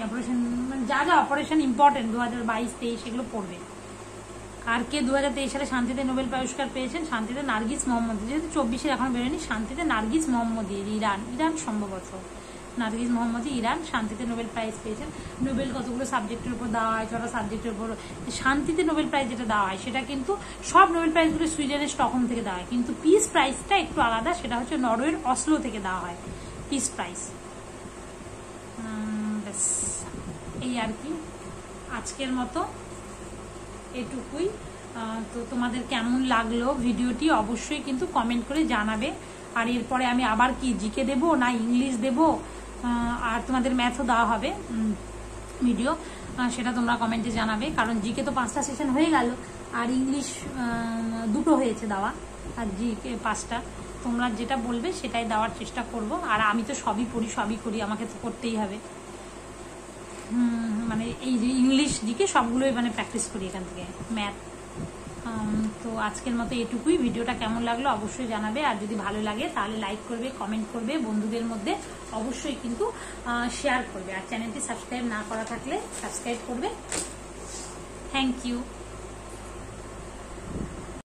অপারেশন, মানে যা অপারেশন ইম্পর্টেন্ট 2022-23 এগুলো পড়বে। আর কে 2023 সালে শান্তিতে নোবেল পুরস্কার পেয়েছেন? শান্তিতে নার্গিস মোহাম্মদ, যেহেতু 24-এর এখন বেরোয়নি, শান্তিতে নার্গিস মোহাম্মদ, ইরান সম্ভবত, নার্গিস মোহাম্মদী ইরান শান্তিতে নোবেল প্রাইজ পেয়েছেন। নোবেল কতগুলো সাবজেক্টের উপর দেওয়া হয়, 6টা সাবজেক্টের উপর। শান্তিতে নোবেল প্রাইজ যেটা দেওয়া হয় সেটা কিন্তু সব নোবেল প্রাইজগুলো সুইডেনের স্টকহোম থেকে দেওয়া হয়, কিন্তু পিস প্রাইজটা একটু আলাদা, সেটা হচ্ছে নরওয়ের অসলো থেকে দেওয়া হয় পিস প্রাইজ। ব্যাস এই আর কি, আজকের মতো এটুকুই। তো তোমাদের কেমন লাগলো ভিডিওটি অবশ্যই কিন্তু কমেন্ট করে জানাবে। আর এরপরে আমি আবার কি জিকে দেবো না ইংলিশ দেবো, আর তোমাদের ম্যাথও দেওয়া হবে ভিডিও, সেটা তোমরা কমেন্টে জানাবে। কারণ জিকে তো 5টা সেশন হয়ে গেল, আর ইংলিশ 2টো হয়েছে দেওয়া, আর জিকে 5টা। তোমরা যেটা বলবে সেটাই দেওয়ার চেষ্টা করব। আর আমি তো সবই পড়ি, সবই করি, আমাকে তো করতেই হবে। মানে এই যে ইংলিশ জিকে সবগুলোই মানে প্র্যাকটিস করি এখান থেকে, ম্যাথ। তো আজকের মতো এটুকুই। ভিডিওটা কেমন লাগলো অবশ্যই জানাবে, আর যদি ভালো লাগে তাহলে লাইক করবে, কমেন্ট করবে, বন্ধুদের মধ্যে অবশ্যই কিন্তু শেয়ার করবে। আর চ্যানেলটি সাবস্ক্রাইব না করা থাকলে সাবস্ক্রাইব করবে। Thank you.